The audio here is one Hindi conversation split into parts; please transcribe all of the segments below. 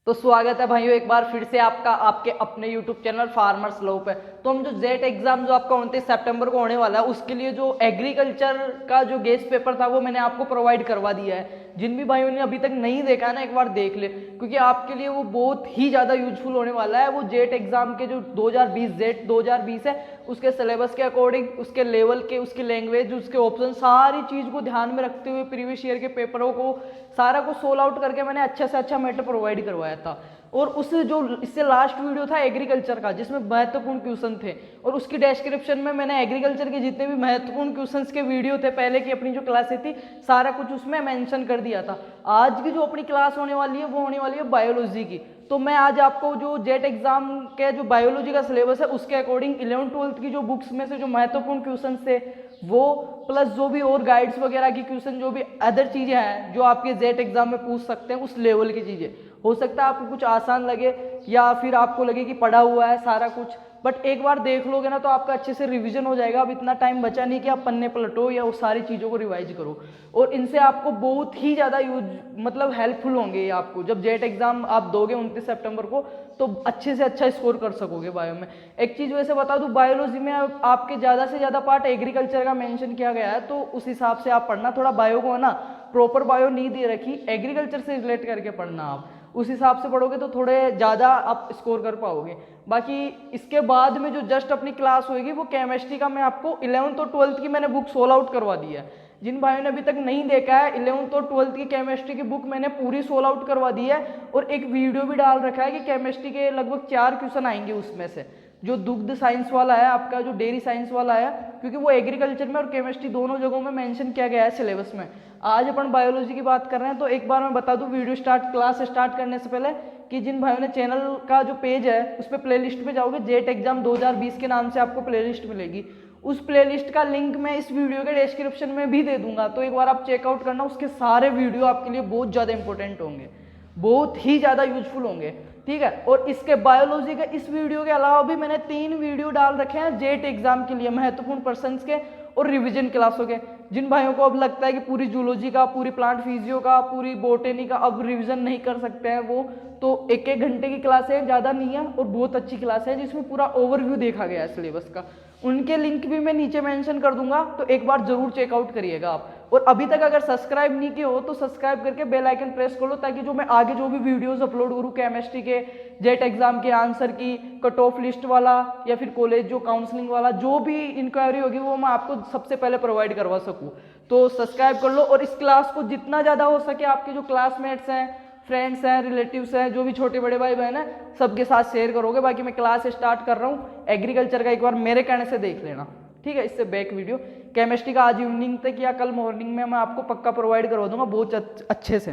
तो स्वागत है भाइयों एक बार फिर से आपका आपके अपने YouTube चैनल फार्मर्स लव पे। तो हम जो जेट एग्जाम जो आपका 29 सितंबर को होने वाला है उसके लिए जो एग्रीकल्चर का जो गेस्ट पेपर था वो मैंने आपको प्रोवाइड करवा दिया है। जिन भी भाइयों ने अभी तक नहीं देखा है ना, एक बार देख ले, क्योंकि आपके लिए वो बहुत ही ज़्यादा यूजफुल होने वाला है। वो जेट एग्जाम के जो 2020 जेट 2020 है उसके सिलेबस के अकॉर्डिंग, उसके लेवल के, उसकी लैंग्वेज, उसके ऑप्शन, सारी चीज़ को ध्यान में रखते हुए प्रीवियस ईयर के पेपरों को सारा को सोल्व आउट करके मैंने अच्छे से अच्छा मैटर प्रोवाइड करवाया था। और उस जो इससे लास्ट वीडियो था एग्रीकल्चर का जिसमें महत्वपूर्ण क्वेश्चन थे, और उसकी डिस्क्रिप्शन में मैंने एग्रीकल्चर के जितने भी महत्वपूर्ण क्वेश्चंस के वीडियो थे पहले की अपनी जो क्लासें थी सारा कुछ उसमें मेंशन कर दिया था। आज की जो अपनी क्लास होने वाली है वो होने वाली है बायोलॉजी की। तो मैं आज आपको जो जेट एग्जाम के जो बायोलॉजी का सिलेबस है उसके अकॉर्डिंग 11th-12th की जो बुक्स में से जो महत्वपूर्ण क्वेश्चन थे वो, प्लस जो भी और गाइड्स वगैरह की क्वेश्चन, जो भी अदर चीजें हैं जो आपके जेट एग्जाम में पूछ सकते हैं उस लेवल की चीजें, हो सकता है आपको कुछ आसान लगे या फिर आपको लगे कि पढ़ा हुआ है सारा कुछ, बट एक बार देख लोगे ना तो आपका अच्छे से रिवीजन हो जाएगा। अब इतना टाइम बचा नहीं कि आप पन्ने पलटो या उस सारी चीज़ों को रिवाइज करो, और इनसे आपको बहुत ही ज़्यादा यूज मतलब हेल्पफुल होंगे ये आपको। जब जेट एग्जाम आप दोगे 29 सितंबर को तो अच्छे से अच्छा स्कोर कर सकोगे बायो में। एक चीज़ वैसे बता दूं, बायोलॉजी में आपके ज़्यादा से ज़्यादा पार्ट एग्रीकल्चर का मेंशन किया गया है, तो उस हिसाब से आप पढ़ना। थोड़ा बायो को है ना प्रॉपर बायो नहीं दे रखी, एग्रीकल्चर से रिलेट करके पढ़ना, आप उस हिसाब से पढ़ोगे तो थोड़े ज़्यादा आप स्कोर कर पाओगे। बाकी इसके बाद में जो जस्ट अपनी क्लास होगी वो केमिस्ट्री का मैं आपको 11th और 12th की मैंने बुक सोल्व आउट करवा दी है। जिन भाइयों ने अभी तक नहीं देखा है 11th और 12th की केमिस्ट्री की बुक मैंने पूरी सोल्व आउट करवा दी है, और एक वीडियो भी डाल रखा है कि केमिस्ट्री के लगभग 4 क्वेश्चन आएंगे उसमें से। जो दुग्ध साइंस वाला है आपका, जो डेयरी साइंस वाला है, क्योंकि वो एग्रीकल्चर में और केमिस्ट्री दोनों जगहों में मेंशन किया गया है सिलेबस में। आज अपन बायोलॉजी की बात कर रहे हैं, तो एक बार मैं बता दूं वीडियो क्लास स्टार्ट करने से पहले कि जिन भाइयों ने चैनल का जो पेज है उस पर प्लेलिस्ट पे जाओगे, जेट एग्जाम 2020 के नाम से आपको प्लेलिस्ट मिलेगी। उस प्लेलिस्ट का लिंक मैं इस वीडियो के डिस्क्रिप्शन में भी दे दूंगा, तो एक बार आप चेकआउट करना। उसके सारे वीडियो आपके लिए बहुत ज़्यादा इंपॉर्टेंट होंगे, बहुत ही ज़्यादा यूजफुल होंगे, ठीक है। और इसके बायोलॉजी के इस वीडियो के अलावा भी मैंने 3 वीडियो डाल रखे हैं जेट एग्जाम के लिए, महत्वपूर्ण पर्सन्स के और रिवीजन क्लासों के। जिन भाइयों को अब लगता है कि पूरी जूलॉजी का, पूरी प्लांट फिजियो का, पूरी बोटेनी का अब रिवीजन नहीं कर सकते हैं वो, तो 1-1 घंटे की क्लास है, ज़्यादा नहीं है, और बहुत अच्छी क्लास है जिसमें पूरा ओवरव्यू देखा गया है सिलेबस का। उनके लिंक भी मैं नीचे मेंशन कर दूंगा, तो एक बार जरूर चेकआउट करिएगा आप। और अभी तक अगर सब्सक्राइब नहीं किए हो तो सब्सक्राइब करके बेल आइकन प्रेस कर लो, ताकि जो मैं आगे जो भी वीडियोस अपलोड करूँ केमिस्ट्री के, जेट एग्जाम के आंसर की, कट ऑफ लिस्ट वाला, या फिर कॉलेज जो काउंसलिंग वाला जो भी इंक्वायरी होगी वो मैं आपको सबसे पहले प्रोवाइड करवा सकूँ। तो सब्सक्राइब कर लो, और इस क्लास को जितना ज़्यादा हो सके आपके जो क्लासमेट्स हैं, फ्रेंड्स हैं, रिलेटिव्स हैं, जो भी छोटे बड़े भाई बहन हैं, सबके साथ शेयर करोगे। बाकी मैं क्लास स्टार्ट कर रहा हूँ एग्रीकल्चर का, एक बार मेरे कहने से देख लेना, ठीक है। इससे बैक वीडियो केमिस्ट्री का आज इवनिंग तक या कल मॉर्निंग में मैं आपको पक्का प्रोवाइड करवा दूंगा बहुत अच्छे से।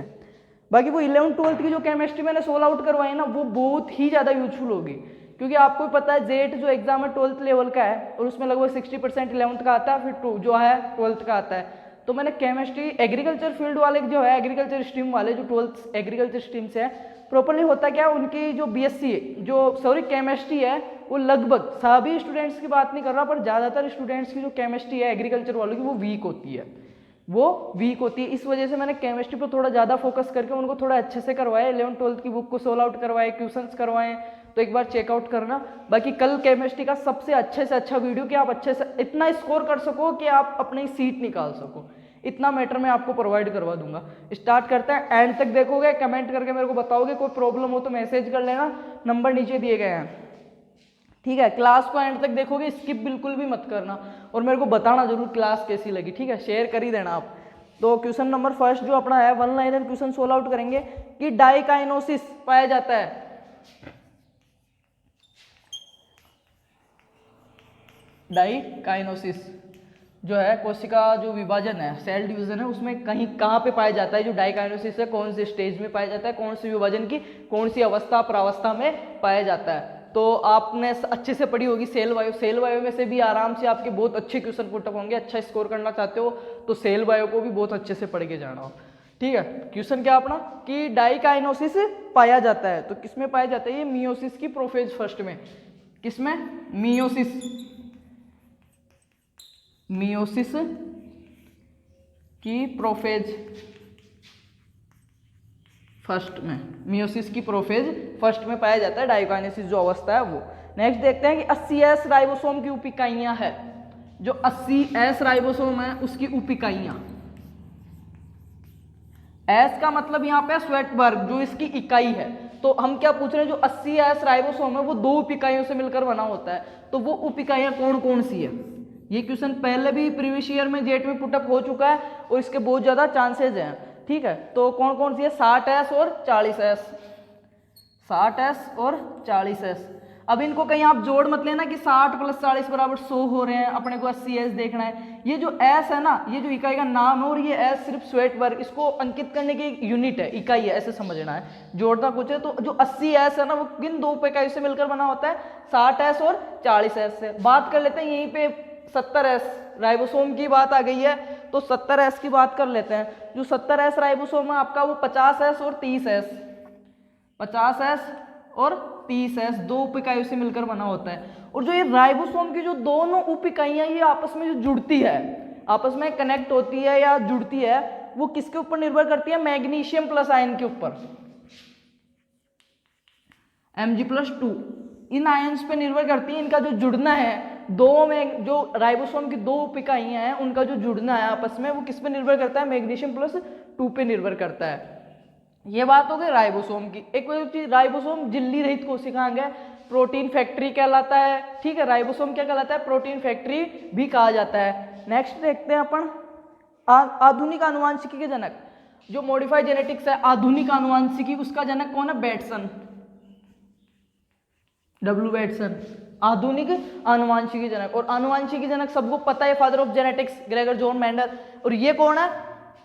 बाकी वो 11th-12th की जो केमिस्ट्री मैंने सोल्व आउट करवाई ना वो बहुत ही ज़्यादा यूजफुल होगी, क्योंकि आपको पता है जेट जो एग्जाम है 12th लेवल का है, और उसमें लगभग 60% 11th का आता है, फिर जो है 12th का आता है। तो मैंने केमिस्ट्री एग्रीकल्चर फील्ड वाले जो है, एग्रीकल्चर स्ट्रीम वाले जो 12th एग्रीकल्चर स्ट्रीम से है, प्रॉपरली होता क्या है उनकी जो बीएससी जो सॉरी केमिस्ट्री है, वो लगभग सभी स्टूडेंट्स की बात नहीं कर रहा पर ज़्यादातर स्टूडेंट्स की जो केमिस्ट्री है एग्रीकल्चर वालों की वो वीक होती है, वो वीक होती है। इस वजह से मैंने केमिस्ट्री पर थोड़ा ज़्यादा फोकस करके उनको थोड़ा अच्छे से करवाया, 11th-12th की बुक को सोल्व आउट करवाए, क्वेश्चंस करवाएं, तो एक बार चेकआउट करना। बाकी कल केमिस्ट्री का सबसे अच्छे से अच्छा वीडियो कि आप अच्छे से इतना स्कोर कर सको कि आप अपनी सीट निकाल सको, इतना मैटर मैं आपको प्रोवाइड करवा दूंगा। स्टार्ट करते हैं, एंड तक देखोगे, कमेंट करके मेरे को बताओगे, कोई प्रॉब्लम हो तो मैसेज कर लेना, नंबर नीचे दिए गए हैं, ठीक है। क्लास को एंड तक देखोगे, स्किप बिल्कुल भी मत करना, और मेरे को बताना जरूर क्लास कैसी लगी, ठीक है। शेयर कर ही देना आप। तो क्वेश्चन नंबर फर्स्ट जो अपना है 1 लाइनर क्वेश्चन सोल्व आउट करेंगे कि डाइकाइनोसिस पाया जाता है। डाइकाइनोसिस जो है कोशिका जो विभाजन है, सेल डिवीजन है, उसमें कहीं कहाँ पे पाया जाता है। जो डाइकाइनोसिस है कौन से स्टेज में पाया जाता है, कौन सी विभाजन की कौन सी अवस्था प्रावस्था में पाया जाता है। तो आपने अच्छे से पढ़ी होगी सेल बायो, सेल बायो में से भी आराम से आपके बहुत अच्छे क्वेश्चन पुटअप होंगे। अच्छा स्कोर करना चाहते हो तो सेल बायो को भी बहुत अच्छे से पढ़ के जाना हो, ठीक है। क्वेश्चन क्या अपना कि डाइकाइनोसिस पाया जाता है, तो किसमें पाया जाता है, ये मियोसिस की प्रोफेज फर्स्ट में, किसमें, मियोसिस, मियोसिस की प्रोफेज फर्स्ट में, मियोसिस की प्रोफेज फर्स्ट में पाया जाता है, डाइकाइनेसिस जो अवस्था है वो। नेक्स्ट देखते हैं कि 80S राइबोसोम की उप इकाइयां है। जो 80S राइबोसोम है उसकी उप इकाइयां, एस का मतलब यहाँ पे स्वेटबर्ग जो इसकी इकाई है। तो हम क्या पूछ रहे हैं, जो 80S राइबोसोम है वो 2 उप इकाइयों से मिलकर बना होता है, तो वो उप इकाइयां कौन कौन सी है? ये क्वेश्चन पहले भी प्रीवियस ईयर में जेट में पुटअप हो चुका है और इसके बहुत ज्यादा चांसेज हैं, ठीक है। तो कौन कौन सी है? 60S और 40S, 60S और 40S। अब इनको कहीं आप जोड़ मत लेना कि 60 + 40 = 100 हो रहे हैं, अपने को 80S देखना है। ये जो S है ना, ये जो इकाई का नाम है, और ये S सिर्फ स्वेटबर्ग, इसको अंकित करने की एक यूनिट है, इकाई है, ऐसे समझना है। जोड़ना कुछ है तो जो 80S है ना वो किन 2 उप इकाइयों से मिलकर बना होता है? 60S और 40S से। बात कर लेते हैं यहीं पे 70S राइबोसोम की बात आ गई है तो 70S की बात कर लेते हैं। जो 70S राइबोसोम है आपका वो 50S और 30S, 50S और 30S 2 उप इकाइयों से मिलकर बना होता है। और जो ये राइबोसोम की जो दोनों उप इकाइयां ये आपस में जो जुड़ती है, आपस में कनेक्ट होती है या जुड़ती है, वो किसके ऊपर निर्भर करती है? मैग्नीशियम प्लस आयन के ऊपर, Mg+2। इन आयन्स पे निर्भर करती है। इनका जो जुड़ना है दो में, जो राइबोसोम की 2 उप इकाइयां हैं उनका जो जुड़ना है आपस में, वो किस पे निर्भर करता है? मैग्नीशियम+2 पे निर्भर करता है। ये बात हो गई राइबोसोम की। एक चीज, राइबोसोम झिल्ली रहित कोशिकांग है, प्रोटीन फैक्ट्री कहलाता है, ठीक है। राइबोसोम क्या कहलाता है? प्रोटीन फैक्ट्री भी कहा जाता है। नेक्स्ट देखते हैं अपन आधुनिक आनुवांशिकी के जनक, जो मॉडिफाइड जेनेटिक्स है, आधुनिक आनुवांशिकी, उसका जनक कौन है? बेटसन, W बेटसन, आधुनिक आनुवांशिकी जनक। और आनुवांशिकी जनक सबको पता है, father of genetics Gregor John Mendel. और ये कौन है?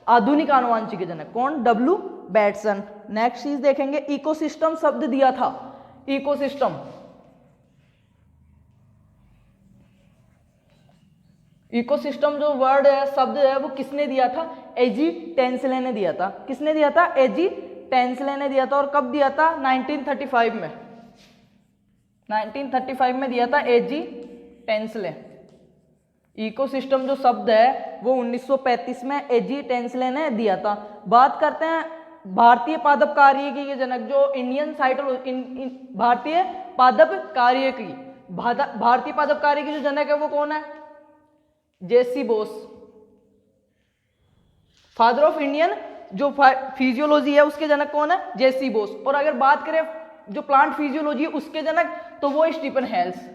आधुनिक आनुवांशिकी जनक कौन? W Bateson. नेक्स्ट चीज देखेंगे, इकोसिस्टम शब्द दिया था, इकोसिस्टम, इकोसिस्टम जो वर्ड है, शब्द है, वो किसने दिया था? एजी टेंसले ने दिया था। किसने दिया था? एजी टेंसले ने दिया था। और कब दिया था? 1935 में, 1935 में दिया था एजी टेंसले। इकोसिस्टम जो शब्द है वो 1935 में एजी टेंसले ने दिया था। बात करते हैं भारतीय पादप कार्यकी के जनक, जो इंडियन भारतीय पादप कार्यकी, भारतीय पादप कार्यकी जो जनक है वो कौन है? जेसी बोस, फादर ऑफ इंडियन जो फिजियोलॉजी है उसके जनक कौन है? जेसी बोस। और अगर बात करें जो प्लांट फिजियोलॉजी है उसके जनक, तो वो स्टीफन हेल्स।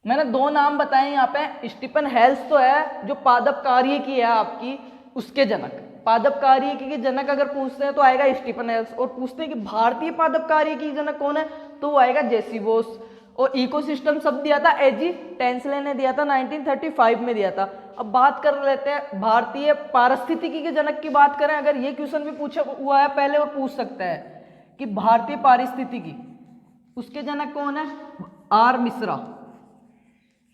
मैंने 2 नाम बताए यहाँ पे। स्टीफन हेल्स तो है जो पादप कार्यकी है आपकी, उसके जनक। पादप कार्यकी के जनक अगर पूछते हैं तो आएगा स्टीफन हेल्स। और पूछते हैं कि भारतीय पादप कार्यकी के जनक कौन है, तो वो आएगा जेसी बोस। और इकोसिस्टम शब्द दिया था एजी टेंसले ने दिया था, 1935 में दिया था। अब बात कर लेते हैं भारतीय पारिस्थितिकी के जनक की बात करें, अगर ये क्वेश्चन भी पूछा हुआ है पहले और पूछ सकता है कि भारतीय पारिस्थितिकी, उसके जनक कौन है? आर मिश्रा,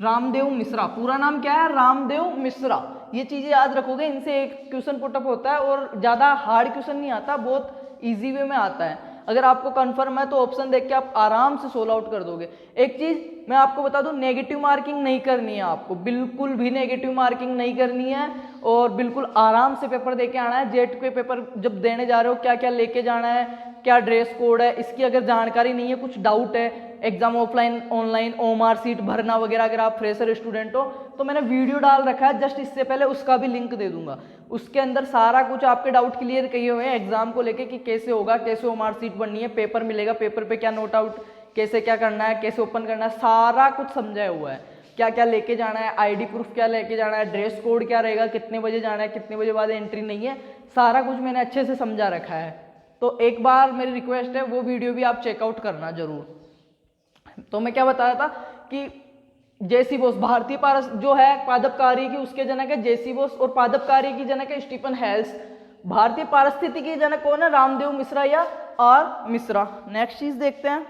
रामदेव मिश्रा। पूरा नाम क्या है? रामदेव मिश्रा। ये चीजें याद रखोगे, इनसे एक क्वेश्चन पुटअप होता है और ज्यादा हार्ड क्वेश्चन नहीं आता, बहुत इजी वे में आता है। अगर आपको कंफर्म है तो ऑप्शन देख के आप आराम से सोल्व आउट कर दोगे। एक चीज मैं आपको बता दूं, नेगेटिव मार्किंग नहीं करनी है आपको, बिल्कुल भी नेगेटिव मार्किंग नहीं करनी है और बिल्कुल आराम से पेपर देके आना है। जेट के पेपर जब देने जा रहे हो क्या क्या लेके जाना है, क्या ड्रेस कोड है, इसकी अगर जानकारी नहीं है, कुछ डाउट है, exam offline online OMR sheet भरना वगैरह, अगर आप फ्रेशर स्टूडेंट हो तो मैंने वीडियो डाल रखा है जस्ट इससे पहले, उसका भी लिंक दे दूंगा। उसके अंदर सारा कुछ आपके डाउट क्लियर किए हुए हैं एग्जाम को लेके कि कैसे होगा, कैसे ओमार सीट बननी है, पेपर मिलेगा, पेपर पे क्या नोट आउट, कैसे क्या करना है, कैसे ओपन करना है, सारा कुछ समझाया हुआ है। क्या क्या लेके जाना है, आईडी प्रूफ क्या लेके जाना है, ड्रेस कोड क्या रहेगा, कितने बजे जाना है, कितने बजे बाद एंट्री नहीं है, सारा कुछ मैंने अच्छे से समझा रखा है। तो एक बार मेरी रिक्वेस्ट है वो वीडियो भी आप चेकआउट करना जरूर। तो मैं क्या बता रहा था कि जेसी बोस, भारतीय पारस जो है पादप कार्य की, उसके जनक है जेसी बोस और पादप कार्य की जनक है स्टीफन हेल्स। भारतीय पारिस्थितिकी के जनक कौन है? रामदेव मिश्रा या आर मिश्रा। नेक्स्ट चीज देखते हैं,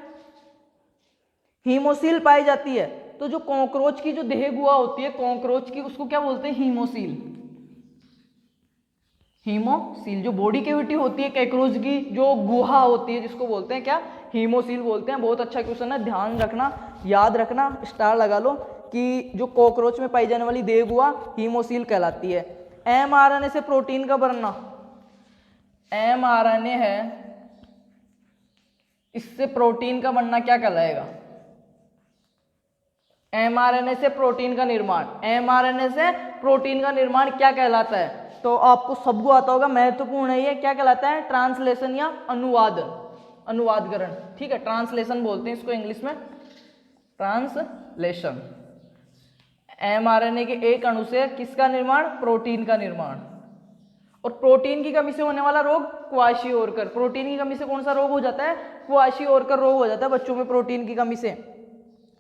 हीमोसील पाई जाती है। तो जो कॉकरोच की जो देह गुहा होती है कॉकरोच की, उसको क्या बोलते हैं? हीमोसील। हीमोसील जो बॉडी कैविटी होती है कॉकरोच की, जो गुहा होती है, जिसको बोलते हैं क्या? हीमोसील बोलते हैं। बहुत अच्छा क्वेश्चन है, ध्यान रखना, याद रखना, स्टार लगा लो कि जो कॉकरोच में पाई जाने वाली देह गुहा हीमोसील कहलाती है। mRNA से प्रोटीन का बनना, mRNA है, इससे प्रोटीन का बनना क्या कहलाएगा? mRNA से प्रोटीन का निर्माण, mRNA से प्रोटीन का निर्माण क्या कहलाता है? तो आपको सबको आता होगा, महत्वपूर्ण है ये, क्या कहलाता है? ट्रांसलेशन या अनुवादन, अनुवादकरण, ठीक है, ट्रांसलेशन बोलते हैं इसको इंग्लिश में, ट्रांसलेशन। mRNA के एक अणु से किसका निर्माण? प्रोटीन का निर्माण। और प्रोटीन की कमी से होने वाला रोग क्वाशियोरकर, प्रोटीन की कमी से कौन सा रोग हो जाता है? क्वाशियोरकर रोग हो जाता है बच्चों में प्रोटीन की कमी से।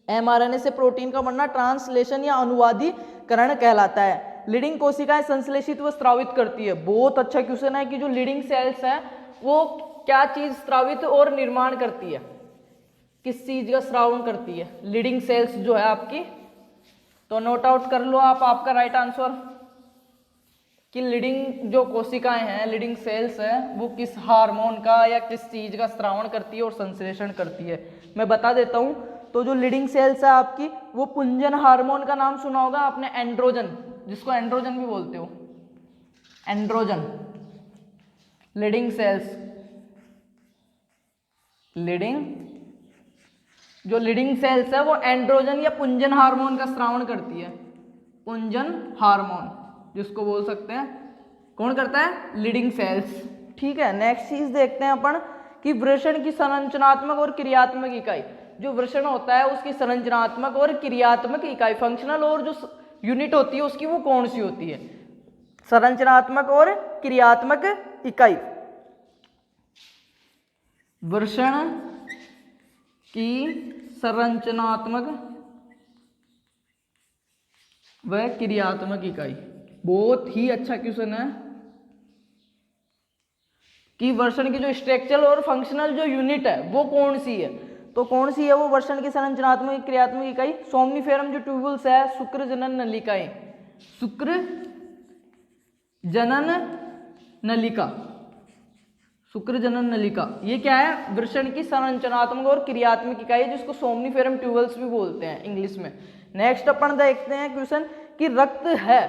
mRNA से प्रोटीन का बनना ट्रांसलेशन या अनुवादीकरण कहलाता है। लीडिंग कोशिकाएं संश्लेषित व स्रावित करती है, बहुत अच्छा क्वेश्चन है कि जो लीडिंग सेल्स है वो क्या चीज स्रावित और निर्माण करती है, किस चीज का श्रावण करती है? लीडिंग सेल्स जो है आपकी, तो नोट आउट कर लो आप आपका राइट आंसर कि लीडिंग जो कोशिकाएं हैं, लीडिंग सेल्स है, वो किस हार्मोन का या किस चीज का स्रावण करती है और संश्लेषण करती है। मैं बता देता हूं, तो जो लीडिंग सेल्स है आपकी, वो पुंजन हार्मोन का नाम सुना होगा आपने, एंड्रोजन, जिसको एंड्रोजन भी बोलते हो, एंड्रोजन। लीडिंग सेल्स, लीडिंग जो लीडिंग सेल्स है वो एंड्रोजन या पुंजन हार्मोन का स्रावण करती है, पुंजन हार्मोन जिसको बोल सकते हैं, कौन करता है? लीडिंग सेल्स, ठीक है। नेक्स्ट चीज देखते हैं अपन कि वृषण की संरचनात्मक और क्रियात्मक इकाई, जो वृषण होता है उसकी संरचनात्मक और क्रियात्मक इकाई, फंक्शनल और जो यूनिट होती है उसकी, वो कौन सी होती है? संरचनात्मक और क्रियात्मक इकाई। वृषण की संरचनात्मक व क्रियात्मक इकाई, बहुत ही अच्छा क्वेश्चन है कि वृषण की जो स्ट्रक्चरल और फंक्शनल जो यूनिट है वो कौन सी है? तो कौन सी है वो वृषण की संरचनात्मक क्रियात्मक इकाई? सोमनिफेरम जो ट्यूबुल्स है, शुक्र जनन नलिकाएं, शुक्र जनन नलिका, शुक्र जनन नलिका, ये क्या है? वृषण की संरचनात्मक और क्रियात्मक इकाई है, जिसको सोमनिफेरम ट्यूबुल्स भी बोलते हैं इंग्लिश में। नेक्स्ट अपन देखते हैं क्वेश्चन कि रक्त है,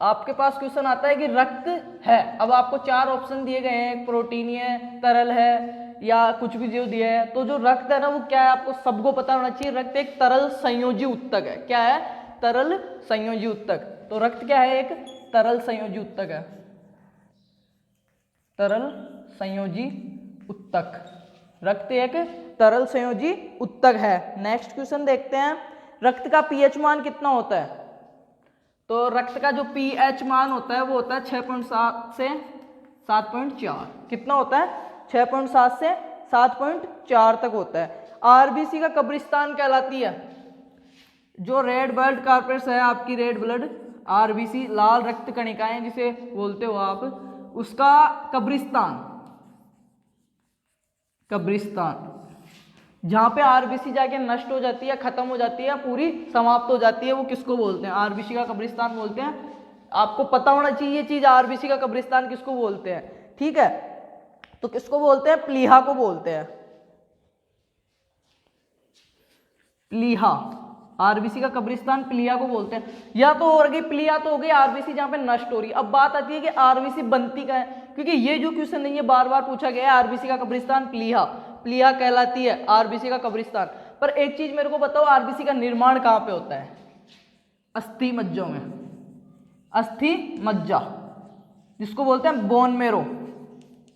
आपके पास क्वेश्चन आता है कि रक्त है, अब आपको चार ऑप्शन दिए गए हैं, प्रोटीन है, तरल है या कुछ भी जो दिया है, तो जो रक्त है ना वो क्या है? आपको सबको पता होना चाहिए, रक्त एक तरल संयोजी उत्तक है। क्या है? तरल संयोजी उत्तक। तो रक्त क्या है? एक तरल संयोजी उत्तक है, तरल संयोजी उत्तक, रक्त एक तरल संयोजी उत्तक है। नेक्स्ट क्वेश्चन देखते हैं, रक्त का पीएच मान कितना होता है? तो रक्त का जो पीएच मान होता है वो होता है 6.7 से 7.4, कितना होता है? 6.7 से 7.4 तक होता है। आरबीसी का कब्रिस्तान कहलाती है, जो रेड ब्लड कॉर्पस है आपकी, रेड ब्लड आरबीसी, लाल रक्त कणिकाएं जिसे बोलते हो आप, उसका कब्रिस्तान, कब्रिस्तान जहां पे आरबीसी जाके नष्ट हो जाती है, खत्म हो जाती है, पूरी समाप्त हो जाती है, वो किसको बोलते हैं? आरबीसी का कब्रिस्तान बोलते हैं। आपको पता होना चाहिए ये चीज, आरबीसी का कब्रिस्तान किसको बोलते हैं, ठीक है? तो किसको बोलते हैं? प्लीहा को बोलते हैं, प्लीहा, आरबीसी का कब्रिस्तान प्लीहा को बोलते हैं। या तो हो गई प्लीहा, तो हो गई आरबीसी जहां पे नष्ट हो रही। अब बात आती है कि आरबीसी बनती का है, क्योंकि ये जो क्वेश्चन है ये बार बार पूछा गया है, आरबीसी का कब्रिस्तान प्लीहा, प्लीहा कहलाती है आरबीसी का कब्रिस्तान। पर एक चीज मेरे को बताओ, आरबीसी का निर्माण कहां पे होता है? अस्थि मज्जों में, अस्थि मज्जा जिसको बोलते हैं बोन मेरो,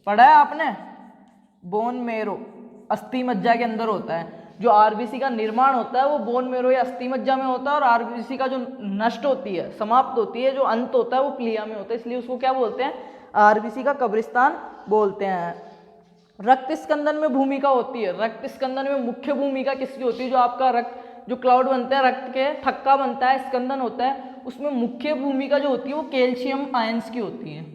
पढ़ा है आपने? बोन मेरो अस्थि मज्जा के अंदर होता है। जो आरबीसी का निर्माण होता है वो बोन मेरो या अस्थि मज्जा में होता है, और आरबीसी का जो नष्ट होती है, समाप्त होती है, जो अंत होता है वो प्लीहा में होता है, इसलिए उसको क्या बोलते हैं? आरबीसी का कब्रिस्तान बोलते हैं। रक्त स्कंदन में भूमिका होती है, रक्त स्कंदन में मुख्य भूमिका किसकी होती है? जो आपका रक्त, जो क्लाउड बनता है, रक्त के थक्का बनता है, स्कंदन होता है, उसमें मुख्य भूमिका जो होती है वो कैल्शियम आयंस की होती है।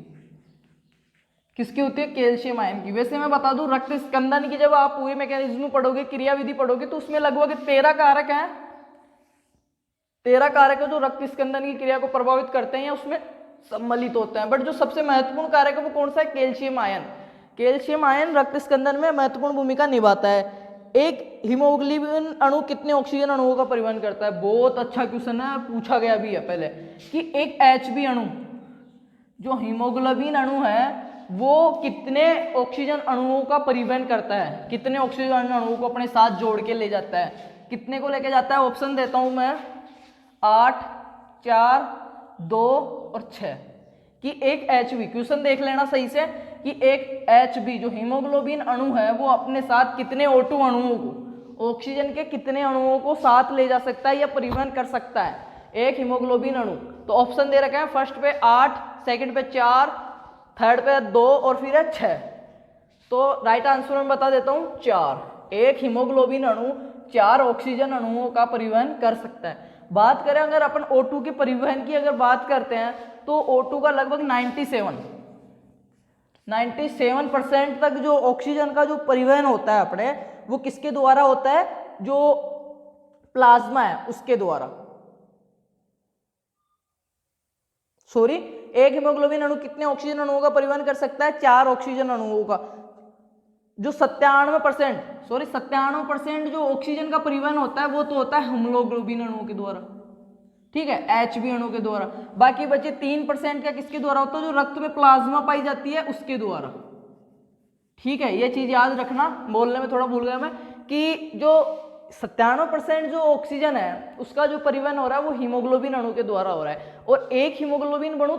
किसकी होती है? कैल्शियम आयन की। वैसे मैं बता दूं, रक्त स्कंदन की जब आप पूरी मैकेनिज्म पढ़ोगे, क्रियाविधि पढ़ोगे, तो उसमें लगभग 13 कारक हैं, 13 कारक है जो रक्त स्कंदन की क्रिया को प्रभावित करते हैं या उसमें सम्मिलित होते हैं। बट जो सबसे महत्वपूर्ण कारक है वो कौन सा है? Calcium ion. कैल्शियम आयन रक्त स्कंदन में महत्वपूर्ण भूमिका निभाता है। एक हीमोग्लोबिन अणु कितने ऑक्सीजन अणुओं का परिवहन करता है? बहुत अच्छा क्वेश्चन है, पूछा गया भी है पहले कि एक एचबी अणु, जो हीमोग्लोबिन अणु है वो कितने ऑक्सीजन अणुओं का परिवहन करता है, कितने ऑक्सीजन अणुओं को अपने साथ जोड़ के ले जाता है, कितने को लेके जाता है। ऑप्शन देता हूं मैं 8, 4, 2 और 6 कि एक HB, क्वेश्चन देख लेना सही से, कि एक HB जो हीमोग्लोबिन अणु है वो अपने साथ कितने O2 अणुओं को, ऑक्सीजन के कितने अणुओं को साथ ले जा सकता है या परिवहन कर सकता है एक हीमोग्लोबिन अणु। तो ऑप्शन दे रखे हैं, फर्स्ट पे 8, सेकंड पे 4, थर्ड पे 2 और फिर है 6। तो राइट आंसर मैं बता देता हूं 4। एक हीमोग्लोबिन अणु 4 ऑक्सीजन अणुओं का परिवहन कर सकता है। बात करें अगर अपन O2 के परिवहन की अगर बात करते हैं तो O2 का लगभग 97% तक जो ऑक्सीजन का जो परिवहन होता है अपने, वो किसके द्वारा होता है, जो प्लाज्मा है उसके द्वारा। सॉरी, एक हीमोग्लोबिन अणु कितने ऑक्सीजन अणुओं का परिवहन कर सकता है, 4 ऑक्सीजन अणुओं का। जो 97% जो ऑक्सीजन का परिवहन होता है वो तो होता है हीमोग्लोबिन अणुओं के द्वारा, ठीक है, HB अणु के द्वारा। बाकी बचे 3% का किसके द्वारा होता है, जो रक्त में प्लाज्मा पाई जाती है उसके द्वारा, ठीक है। ये चीज याद रखना, बोलने में थोड़ा भूल गया मैं, कि जो 97% जो ऑक्सीजन है उसका जो परिवहन हो रहा है वो हीमोग्लोबिन अणु के द्वारा हो रहा है, और एक हीमोग्लोबिन अणु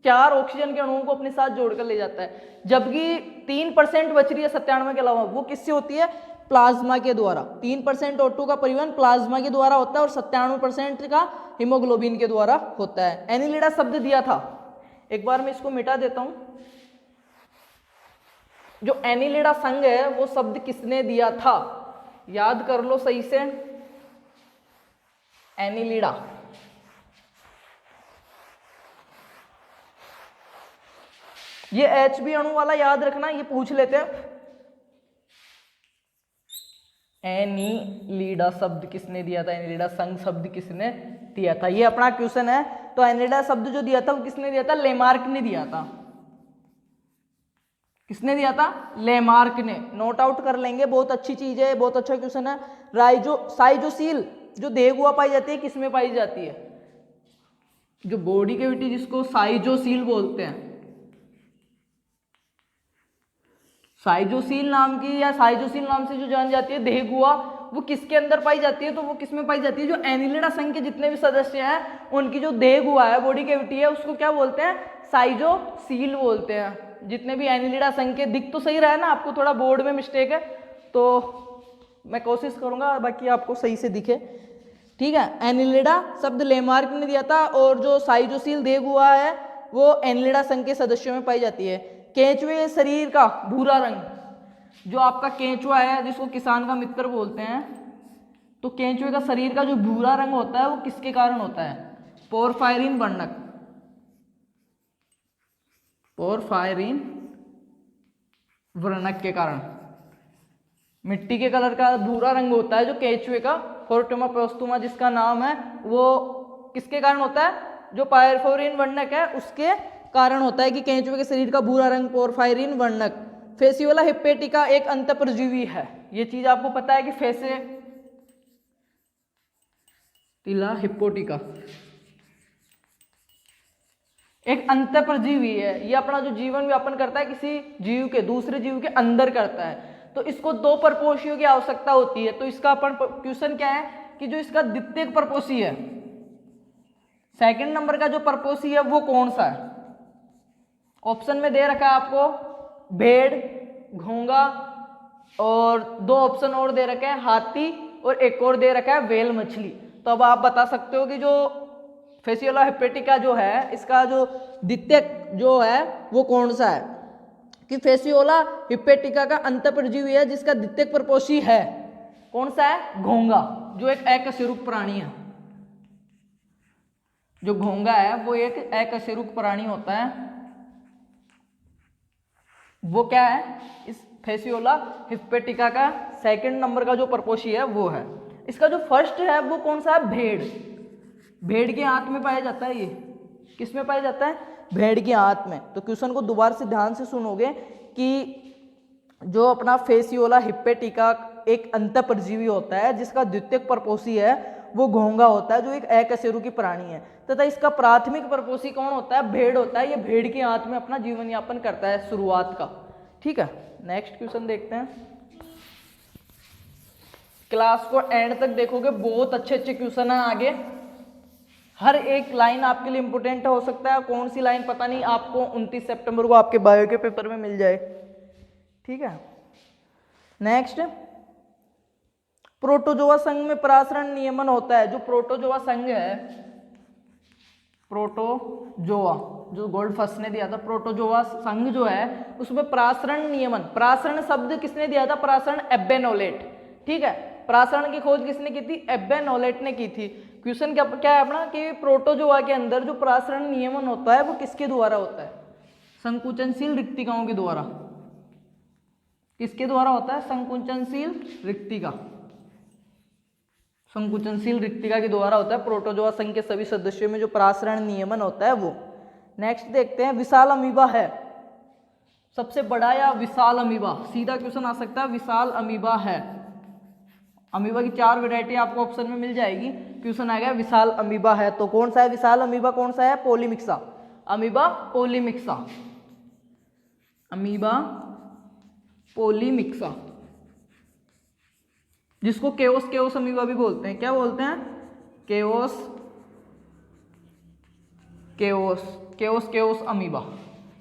4 ऑक्सीजन के अणुओं को अपने साथ जोड़कर ले जाता है, जबकि 3% बच रही है 97 के अलावा, वो किससे होती है, प्लाज्मा के द्वारा। 3% O2 का परिवहन प्लाज्मा के द्वारा होता है और 97% का हीमोग्लोबिन के द्वारा होता है। एनिलिडा शब्द दिया था, एक बार मैं इसको मिटा देता हूं। जो एनिलिडा संघ है वो शब्द किसने दिया था, याद कर लो सही से। एनिलिडा, ये HB अणु वाला याद रखना, ये पूछ लेते हैं। एनिलिडा शब्द किसने दिया था, एनिलिडा संघ शब्द किसने दिया था, ये अपना क्वेश्चन है। तो एनिलिडा शब्द जो दिया था वो किसने दिया था, लेमार्क ने दिया था। किसने दिया था, लेमार्क ने। नोट आउट कर लेंगे, बहुत अच्छी चीज है, बहुत अच्छा क्वेश्चन है। साइजोसील जो देहगुआ पाई जाती है किसमें पाई जाती है, जो बॉडी कैविटी जिसको साइजोसील बोलते हैं, साइजोसील नाम की या साइजोसील नाम से जो जान जाती है देहगुआ, वो किसके अंदर पाई जाती है, तो वो किसमें पाई जाती है, जो एनिलिडा संघ के जितने भी सदस्य हैं उनकी जो देहगुआ है, बॉडी कैविटी है, उसको क्या बोलते हैं, साइजोसील बोलते हैं। जितने भी एनिलिडा संघ के, दिख तो सही रहा है ना आपको, थोड़ा बोर्ड में मिस्टेक है तो मैं कोशिश करूंगा बाकी आपको सही से दिखे, ठीक है। एनिलिडा शब्द लेमार्क ने दिया था, और जो साइजोसील देहगुआ है वो एनिलिडा संघ के सदस्यों में पाई जाती है। केंचुए शरीर का भूरा रंग, जो आपका केंचुआ है जिसको किसान का मित्र बोलते हैं, तो केंचुए का शरीर का जो भूरा रंग होता है वो किसके कारण होता है, पोरफायरिन वर्णक, पोरफायरिन वर्णक के कारण। मिट्टी के कलर का भूरा रंग होता है जो केंचुए का, फोर्टुमा पोस्तुमा जिसका नाम है, वो किसके कारण होता है, जो पोरफायरिन वर्णक है उसके कारण होता है कि केंचुए के शरीर का भूरा रंग पोरफायरिन वर्णक। फेसियोला हिप्पेटिका एक अंतःपरजीवी है, ये चीज आपको पता है कि फेसियोला हिप्पोटिका एक अंतःपरजीवी है। ये अपना जो जीवन व्यापन करता है किसी जीव के, दूसरे जीव के अंदर करता है। तो इसको 2 परपोषियों की आवश्यकता होती है। तो इसका अपन क्वेश्चन क्या है कि जो इसका द्वितीयक परपोषी है, सेकंड नंबर का जो परपोषी है वो कौन सा है। ऑप्शन में दे रखा है आपको भेड़, घोंगा, और 2 ऑप्शन और दे रखे हैं हाथी, और एक और दे रखा है व्हेल मछली। तो अब आप बता सकते हो कि जो फेसियोला हिप्पेटिका जो है इसका जो द्वितीयक जो है वो कौन सा है, कि फेसियोला हिप्पेटिका का अंतःपरजीवी है जिसका द्वितीयक परपोषी है कौन सा है, घोंगा, जो एक अकशेरुक प्राणी है। जो घोंगा है वो एक अकशेरुक प्राणी होता है। वो क्या है, इस फेसियोला हिप्पेटिका का सेकंड नंबर का जो परपोषी है वो है। इसका जो फर्स्ट है वो कौन सा है, भेड़। भेड़ के हाथ में पाया जाता है। ये किस में पाया जाता है, भेड़ के हाथ में। तो क्वेश्चन को दोबारा से ध्यान से सुनोगे कि जो अपना फेसियोला हिप्पेटिका एक अंतःपरजीवी होता है जिसका द्वितीयक परपोषी है वो घोंघा होता है जो एक अकशेरुकी प्राणी है, तथा इसका प्राथमिक परपोषी कौन होता है? भेड़ होता है। ये भेड़ की आंत में अपना जीवन यापन करता है शुरुआत का। ठीक है, नेक्स्ट क्वेश्चन देखते हैं। क्लास को एंड तक देखोगे, बहुत अच्छे अच्छे क्वेश्चन है आगे। हर एक लाइन आपके लिए इंपोर्टेंट हो सकता है, कौन सी लाइन पता नहीं, आपको 29 सितंबर को आपके बायो के पेपर में मिल जाए। ठीक है, नेक्स्ट, प्रोटोजोआ संघ में परासरण नियमन होता है। जो प्रोटोजोआ संघ है, प्रोटोजोआ जो गोल्डफस्ट ने दिया था, प्रोटोजोआ संघ जो है उसमें परासरण नियमन, परासरण शब्द किसने दिया था? परासरण एब्बेनोलेट। ठीक है, परासरण की खोज किसने की थी? एब्बेनोलेट ने की थी। क्वेश्चन क्या है अपना कि प्रोटोजोआ के अंदर जो परासरण नियमन होता है वो किसके द्वारा होता है? संकुचनशील रिक्तिकाओं के द्वारा। किसके द्वारा होता है? संकुचनशील रिक्तिका, संकुचनशील रिक्तिका के द्वारा होता है। प्रोटोजोआ संघ के सभी सदस्यों में जो परासरण नियमन होता है वो। नेक्स्ट देखते हैं, विशाल अमीबा है सबसे बड़ा या विशाल अमीबा? सीधा क्वेश्चन आ सकता है, विशाल अमीबा है। अमीबा की 4 वैरायटी आपको ऑप्शन में मिल जाएगी। क्वेश्चन आ गया विशाल अमीबा है, तो कौन सा है विशाल अमीबा? कौन सा है? पोलीमिक्सा, अमीबा पोलीमिक्सा, अमीबा पोलीमिक्सा, जिसको केओस अमीबा भी बोलते हैं। क्या बोलते हैं? Chaos amoeba.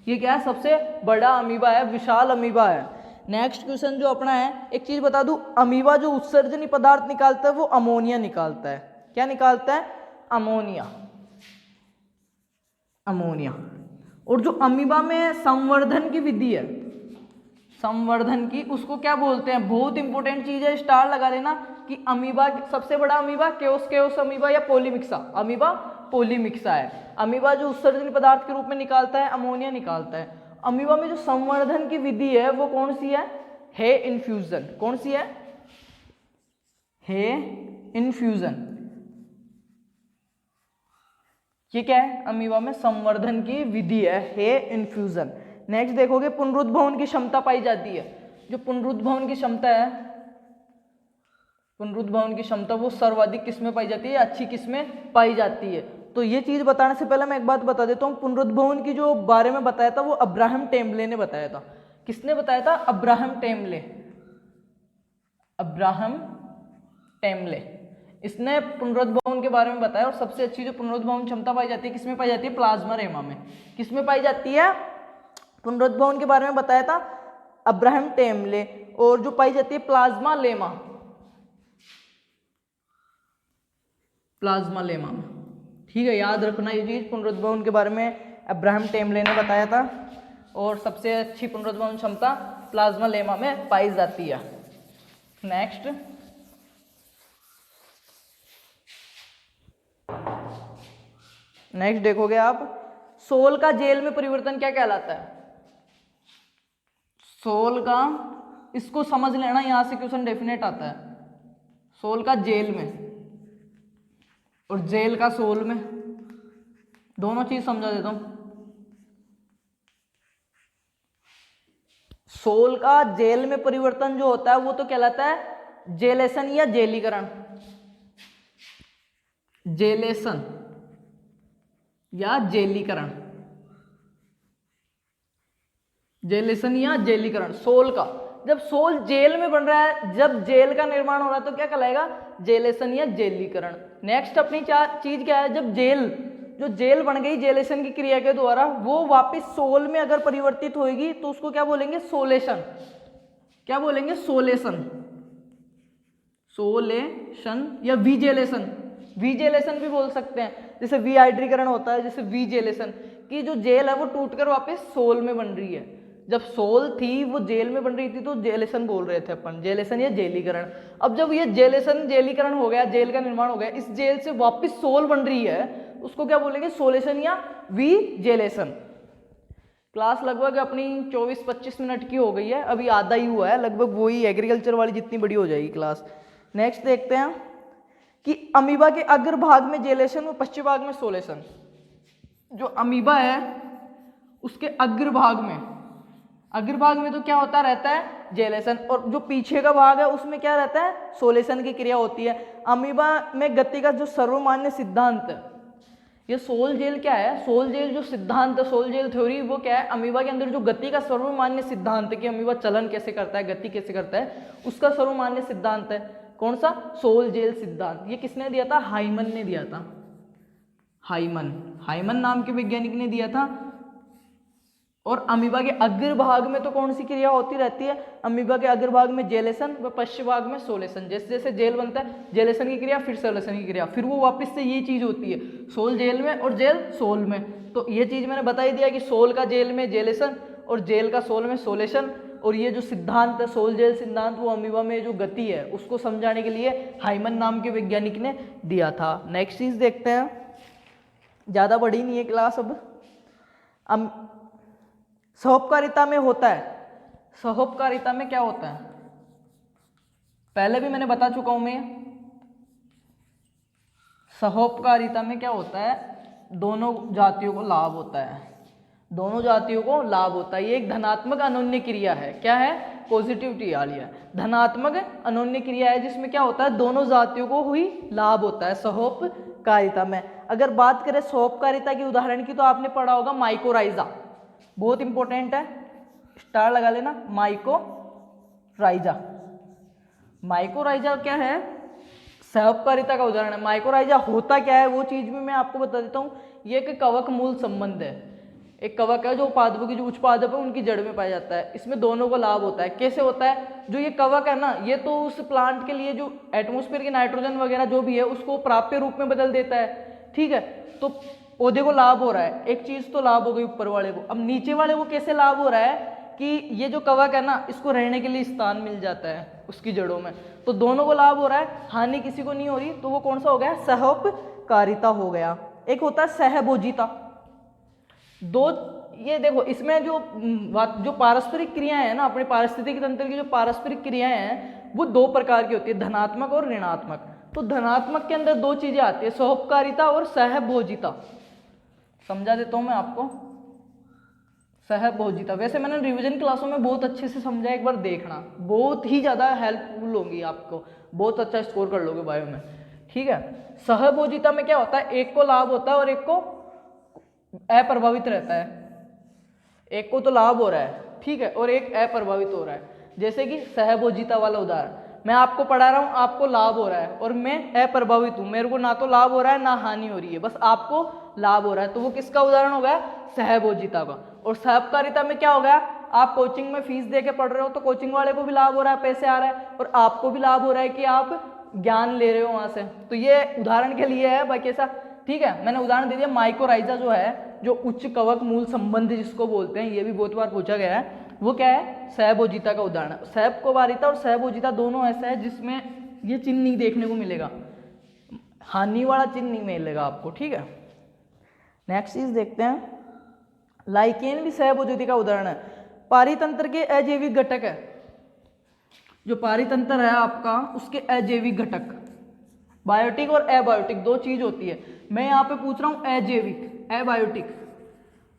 ये क्या है? सबसे बड़ा अमीबा है, विशाल अमीबा है। नेक्स्ट क्वेश्चन जो अपना है, एक चीज बता दूं, अमीबा जो उत्सर्जनी पदार्थ निकालता है वो अमोनिया निकालता है। क्या निकालता है? Ammonia, ammonia. और जो अमीबा में संवर्धन की विधि है, संवर्धन की, उसको क्या बोलते हैं? बहुत इंपॉर्टेंट चीज है, स्टार लगा लेना कि अमीबा, सबसे बड़ा अमीबा केओस अमीबा या पोलीमिक्सा? अमीबा पोलीमिक्सा है। अमीबा जो उत्सर्जनी पदार्थ के रूप में निकालता है अमोनिया निकालता है। अमीबा में जो संवर्धन की विधि है वो कौन सी है? हे इन्फ्यूजन। कौन सी है? हे इन्फ्यूजन। ये क्या है? अमीबा में संवर्धन की विधि है, हे इन्फ्यूजन। नेक्स्ट देखोगे, पुनरुद्भवन की क्षमता पाई जाती है। जो पुनरुद्भवन की क्षमता है, पुनरुद्भवन की क्षमता वो सर्वाधिक किसमें पाई जाती है? अच्छी किसमें पाई जाती है? तो ये चीज बताने से पहले मैं एक बात बता देता हूँ। पुनरुद्भवन की जो बारे में बताया था वो अब्राहम टेम्बले ने बताया था। किसने बताया था? Abraham Trembley, Abraham Trembley. इसने पुनरुद्भवन के बारे में बताया। और सबसे अच्छी जो पुनरुद्भवन क्षमता पाई जाती है किसमें पाई जाती है? प्लाज्मा रेमा में। किसमें पाई जाती है? पुनरुद्भवन के बारे में बताया था अब्राहम टेम्बले। और जो पाई जाती है प्लाज्मा लेमा, प्लाज्मा लेमा में। ठीक है, याद रखना ये चीज, पुनरुद्भवन के बारे में अब्राहम टेम्बले ने बताया था। और सबसे अच्छी पुनरुद्भवन क्षमता प्लाज्मा लेमा में पाई जाती है। नेक्स्ट, नेक्स्ट देखोगे आप, सोल का जेल में परिवर्तन क्या कहलाता है? सोल का, इसको समझ लेना, यहां से क्वेश्चन डेफिनेट आता है। सोल का जेल में और जेल का सोल में, दोनों चीज समझा देता हूं। सोल का जेल में परिवर्तन जो होता है वो तो कहलाता है जेलेशन या जेलीकरण, जेलेशन या जेलीकरण, जेलेशन या जेलीकरण। सोल का, जब सोल जेल में बन रहा है, जब जेल का निर्माण हो रहा है तो क्या कहलाएगा? जेलेशन या जेलीकरण। नेक्स्ट अपनी चीज क्या है? जब जेल, जो जेल बन गई जेलेशन की क्रिया के द्वारा, वो वापस सोल में अगर परिवर्तित होगी तो उसको क्या बोलेंगे? सोलेशन। क्या बोलेंगे? सोलेशन, सोलेशन या विजेलेशन, विजेलेशन भी बोल सकते हैं। जैसे विहाइड्रीकरण होता है, जैसे विजेलेशन की जो जेल है वो टूटकर वापस सोल में बन रही है। जब सोल थी वो जेल में बन रही थी तो जेलेशन बोल रहे थे अपन, जेलेशन या जेलीकरण। अब जब ये जेलेशन जेलीकरण हो गया, जेल का निर्माण हो गया, इस जेल से वापस सोल बन रही है, उसको क्या बोलेंगे? सोलेशन या विजेलेशन। क्लास लगभग अपनी 24-25 मिनट की हो गई है, अभी आधा ही हुआ है, लगभग वही एग्रीकल्चर वाली जितनी बड़ी हो जाएगी क्लास। नेक्स्ट देखते हैं कि अमीबा के अग्र भाग में जेलेशन और पश्चिम भाग में सोलेशन। जो अमीबा है उसके अग्र भाग में, अग्रभाग में तो क्या होता रहता है, जेलेसन, और जो पीछे का भाग है उसमें क्या रहता है, सोलेशन की क्रिया होती है। अमीबा में गति का जो सर्वमान्य सिद्धांत है, ये सोल जेल क्या है, सोल जेल जो सिद्धांत है, सोल जेल थ्योरी, वो क्या है, अमीबा के अंदर जो गति का सर्वमान्य सिद्धांत है कि अमीबा चलन कैसे करता है, गति कैसे करता है, उसका सर्वमान्य सिद्धांत है कौन सा, सोल जेल सिद्धांत। ये किसने दिया था, हाइमन ने दिया था, हाइमन नाम के वैज्ञानिक ने दिया था। और अमीबा के अग्रभाग में तो कौन सी क्रिया होती रहती है, अमीबा के अग्रभाग में जेलेसन व पश्च भाग में सोलेशन। जैसे जैसे जेल बनता है, जेलेसन की क्रिया फिर सोलेशन की क्रिया, फिर वो वापस से ये चीज होती है, सोल जेल में और जेल सोल में। तो ये चीज मैंने बता ही दिया कि सोल का जेल में जेलेसन और जेल का सोल में सोलेशन। और ये जो सिद्धांत है सोल जेल सिद्धांत, वो अमीबा में जो गति है उसको समझाने के लिए हाइमन नाम के वैज्ञानिक ने दिया था। नेक्स्ट चीज देखते हैं, ज्यादा बड़ी नहीं है क्लास अब। सहोपकारिता में होता है, सहोपकारिता में क्या होता है, पहले भी मैंने बता चुका हूं मैं। सहोपकारिता में क्या होता है, दोनों जातियों को लाभ होता है, दोनों जातियों को लाभ होता है। ये एक धनात्मक अनोन्य क्रिया है, क्या है, पॉजिटिविटी वाली है, धनात्मक अनोन्य क्रिया है जिसमें क्या होता है, दोनों जातियों को हुई लाभ होता है सहोपकारिता में। अगर बात करें सहोपकारिता की उदाहरण की, तो आपने पढ़ा होगा माइकोराइजा, बहुत इंपॉर्टेंट है, स्टार लगा लेना, माइकोराइजा। माइकोराइजा क्या है, सहोपकारिता का उदाहरण है। माइकोराइजा होता क्या है, वो चीज भी मैं आपको बता देता हूँ। ये एक कवक मूल संबंध है, एक कवक है जो पादपों की जो उच्च पादप है उनकी जड़ में पाया जाता है। इसमें दोनों को लाभ होता है। कैसे होता है, जो ये कवक है ना, ये तो उस प्लांट के लिए जो एटमॉस्फेयर की नाइट्रोजन वगैरह जो भी है उसको प्राप्य रूप में बदल देता है, ठीक है, तो पौधे को लाभ हो रहा है। एक चीज तो लाभ हो गई ऊपर वाले को। अब नीचे वाले को कैसे लाभ हो रहा है कि ये जो कवक है ना, इसको रहने के लिए स्थान मिल जाता है उसकी जड़ों में, तो दोनों को लाभ हो रहा है, हानि किसी को नहीं हो रही, तो वो कौन सा हो गया, सहोपकारिता हो गया। एक होता है सहभोजिता। दो, ये देखो इसमें जो पारस्परिक क्रियाएं हैं ना, अपने पारिस्थितिक तंत्र की जो पारस्परिक क्रियाएं हैं वो दो प्रकार की होती है, धनात्मक और ऋणात्मक। तो धनात्मक के अंदर दो चीजें आती है, सहोपकारिता और सहभोजिता। समझा देता हूं मैं आपको, सहभोजिता वैसे मैंने रिवीजन क्लासों में बहुत अच्छे से समझा, एक बार देखना, बहुत ही ज्यादा हेल्पफुल होगी आपको, बहुत अच्छा स्कोर कर लोगे बायो में, ठीक है। सहभोजिता में क्या होता है, एक को लाभ होता है और एक को अप्रभावित रहता है। एक को तो लाभ हो रहा है, ठीक है, और एक अप्रभावित हो रहा है। जैसे कि सहभोजिता वाला उदाहरण, मैं आपको पढ़ा रहा हूं, आपको लाभ हो रहा है और मैं अप्रभावित हूं, मेरे को ना तो लाभ हो रहा है ना हानि हो रही है, बस आपको लाभ हो रहा है, तो वो किसका उदाहरण हो गया, सहभोजिता का। और सहोपकारिता में क्या हो गया, आप कोचिंग में फीस दे के पढ़ रहे हो तो कोचिंग वाले को भी लाभ हो रहा है, पैसे आ रहा है, और आपको भी लाभ हो रहा है कि आप ज्ञान ले रहे हो वहां से। तो ये उदाहरण के लिए है, बाकी ऐसा, ठीक है, मैंने उदाहरण दे दिया। माइकोराइजा जो है, जो उच्च कवक मूल संबंध जिसको बोलते हैं, ये भी बहुत बार पूछा गया है, वो क्या है, सहभोजिता का उदाहरण। सहपकारिता और सहभोजिता दोनों ऐसा है जिसमें ये चिन्ह नहीं देखने को मिलेगा, हानि वाला चिन्ह नहीं मिलेगा आपको, ठीक है। नेक्स्ट चीज देखते हैं, लाइकेन भी सहभोजिता का उदाहरण है। पारितंत्र के अजैविक घटक है, जो पारितंत्र है आपका उसके अजैविक घटक, बायोटिक और एबायोटिक दो चीज होती है। मैं यहाँ पे पूछ रहा हूँ अजैविक, एबायोटिक,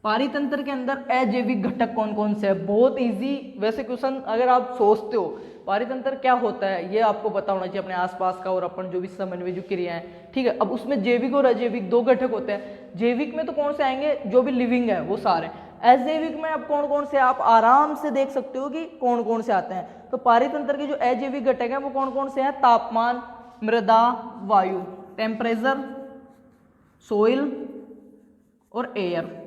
पारितंत्र के अंदर अजैविक घटक कौन कौन से है। बहुत इजी वैसे क्वेश्चन, अगर आप सोचते हो पारितंत्र क्या होता है ये आपको पता होना चाहिए अपने आसपास का, और अपन जो भी समन्वय जो क्रिया है, ठीक है। अब उसमें जैविक और अजैविक दो घटक होते हैं। जैविक में तो कौन से आएंगे, जो भी लिविंग है वो सारे। अजैविक में अब कौन कौन से, आप आराम से देख सकते हो कि कौन कौन से आते हैं। तो पारितंत्र के जो अजैविक घटक हैं वो कौन कौन से हैं, तापमान, मृदा, वायु, टेम्परेचर, सोइल और एयर,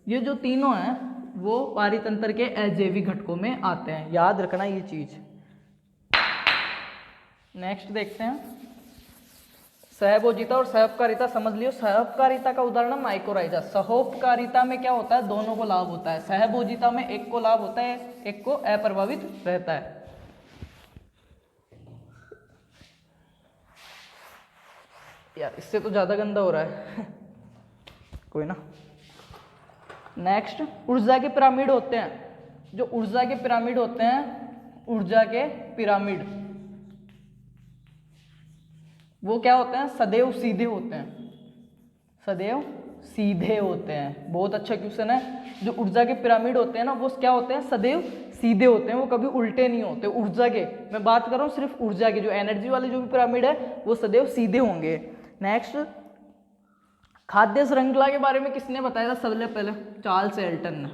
ये जो तीनों हैं वो पारितंत्र के अजैविक घटकों में आते हैं, याद रखना ये चीज। नेक्स्ट देखते हैं, सहभोजिता और सहोपकारिता समझ लियो। सहोपकारिता का उदाहरण माइकोराइजा। सहोपकारिता में क्या होता है, दोनों को लाभ होता है। सहभोजिता में एक को लाभ होता है, एक को अप्रभावित रहता है। यार इससे तो ज्यादा गंदा हो रहा है कोई ना। नेक्स्ट, ऊर्जा के पिरामिड होते हैं। जो ऊर्जा के पिरामिड होते हैं, ऊर्जा के पिरामिड, वो क्या होते हैं, सदैव सीधे होते हैं, सदैव सीधे होते हैं। बहुत अच्छा क्वेश्चन है। जो ऊर्जा के पिरामिड होते हैं ना वो क्या होते हैं, सदैव सीधे होते हैं, वो कभी उल्टे नहीं होते। ऊर्जा के मैं बात कर रहा हूँ सिर्फ ऊर्जा के, जो एनर्जी वाले जो भी पिरामिड है वो सदैव सीधे होंगे। नेक्स्ट, खाद्य श्रृंखला के बारे में किसने बताया था सबसे पहले? चार्ल्स एल्टन ने।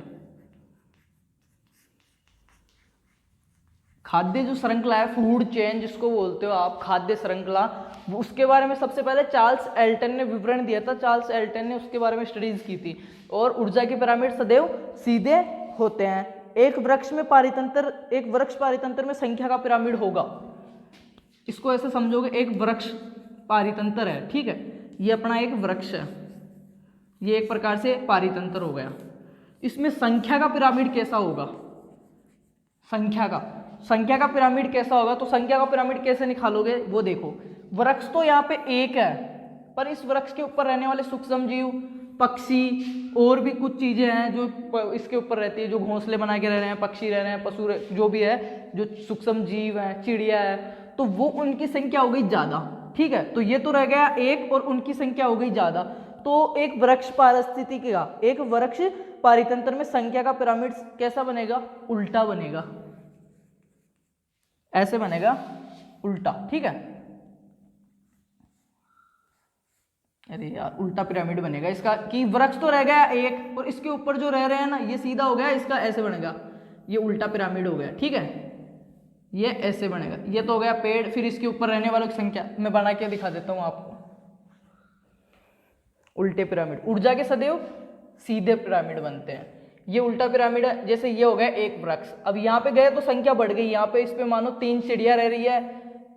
खाद्य जो श्रृंखला है, फूड चेन जिसको बोलते हो आप, खाद्य श्रृंखला, उसके बारे में सबसे पहले चार्ल्स एल्टन ने विवरण दिया था। चार्ल्स एल्टन ने उसके बारे में स्टडीज की थी। और ऊर्जा के पिरामिड सदैव सीधे होते हैं। एक वृक्ष पारितंत्र में संख्या का पिरामिड होगा। इसको ऐसे समझोगे, एक वृक्ष पारितंत्र है, ठीक है, ये अपना एक वृक्ष है, ये एक प्रकार से पारितंत्र हो गया। इसमें संख्या का पिरामिड कैसा होगा? संख्या का पिरामिड कैसा होगा? तो संख्या का पिरामिड कैसे निकालोगे वो देखो। वृक्ष तो यहाँ पे एक है, पर इस वृक्ष के ऊपर रहने वाले सूक्ष्म जीव, पक्षी और भी कुछ चीजें हैं जो इसके ऊपर रहती है, जो घोंसले बना के रह रहे हैं, पक्षी रह रहे हैं, पशु जो भी है, जो सूक्ष्म जीव है, चिड़िया है, तो वो उनकी संख्या हो गई ज्यादा, ठीक है। तो ये तो रह गया एक और उनकी संख्या हो गई ज्यादा। तो एक वृक्ष पारिस्थितिकी का, एक वृक्ष पारितंत्र में संख्या का पिरामिड कैसा बनेगा? उल्टा बनेगा, ऐसे बनेगा, उल्टा, ठीक है। अरे यार, उल्टा पिरामिड बनेगा इसका, कि वृक्ष तो रह गया एक और इसके ऊपर जो रह रहे हैं ना ये सीधा हो गया, इसका ऐसे बनेगा, ये उल्टा पिरामिड हो गया, ठीक है, ये ऐसे बनेगा। ये तो हो गया पेड़, फिर इसके ऊपर रहने वालों की संख्या मैं बना के दिखा देता हूं आपको। उल्टे पिरामिड, ऊर्जा के सदैव सीधे पिरामिड बनते हैं। ये उल्टा पिरामिड है, जैसे ये हो गया एक वृक्ष, अब यहाँ पे गए तो संख्या बढ़ गई, यहाँ पे इस पे मानो 3 चिड़िया रह रही है,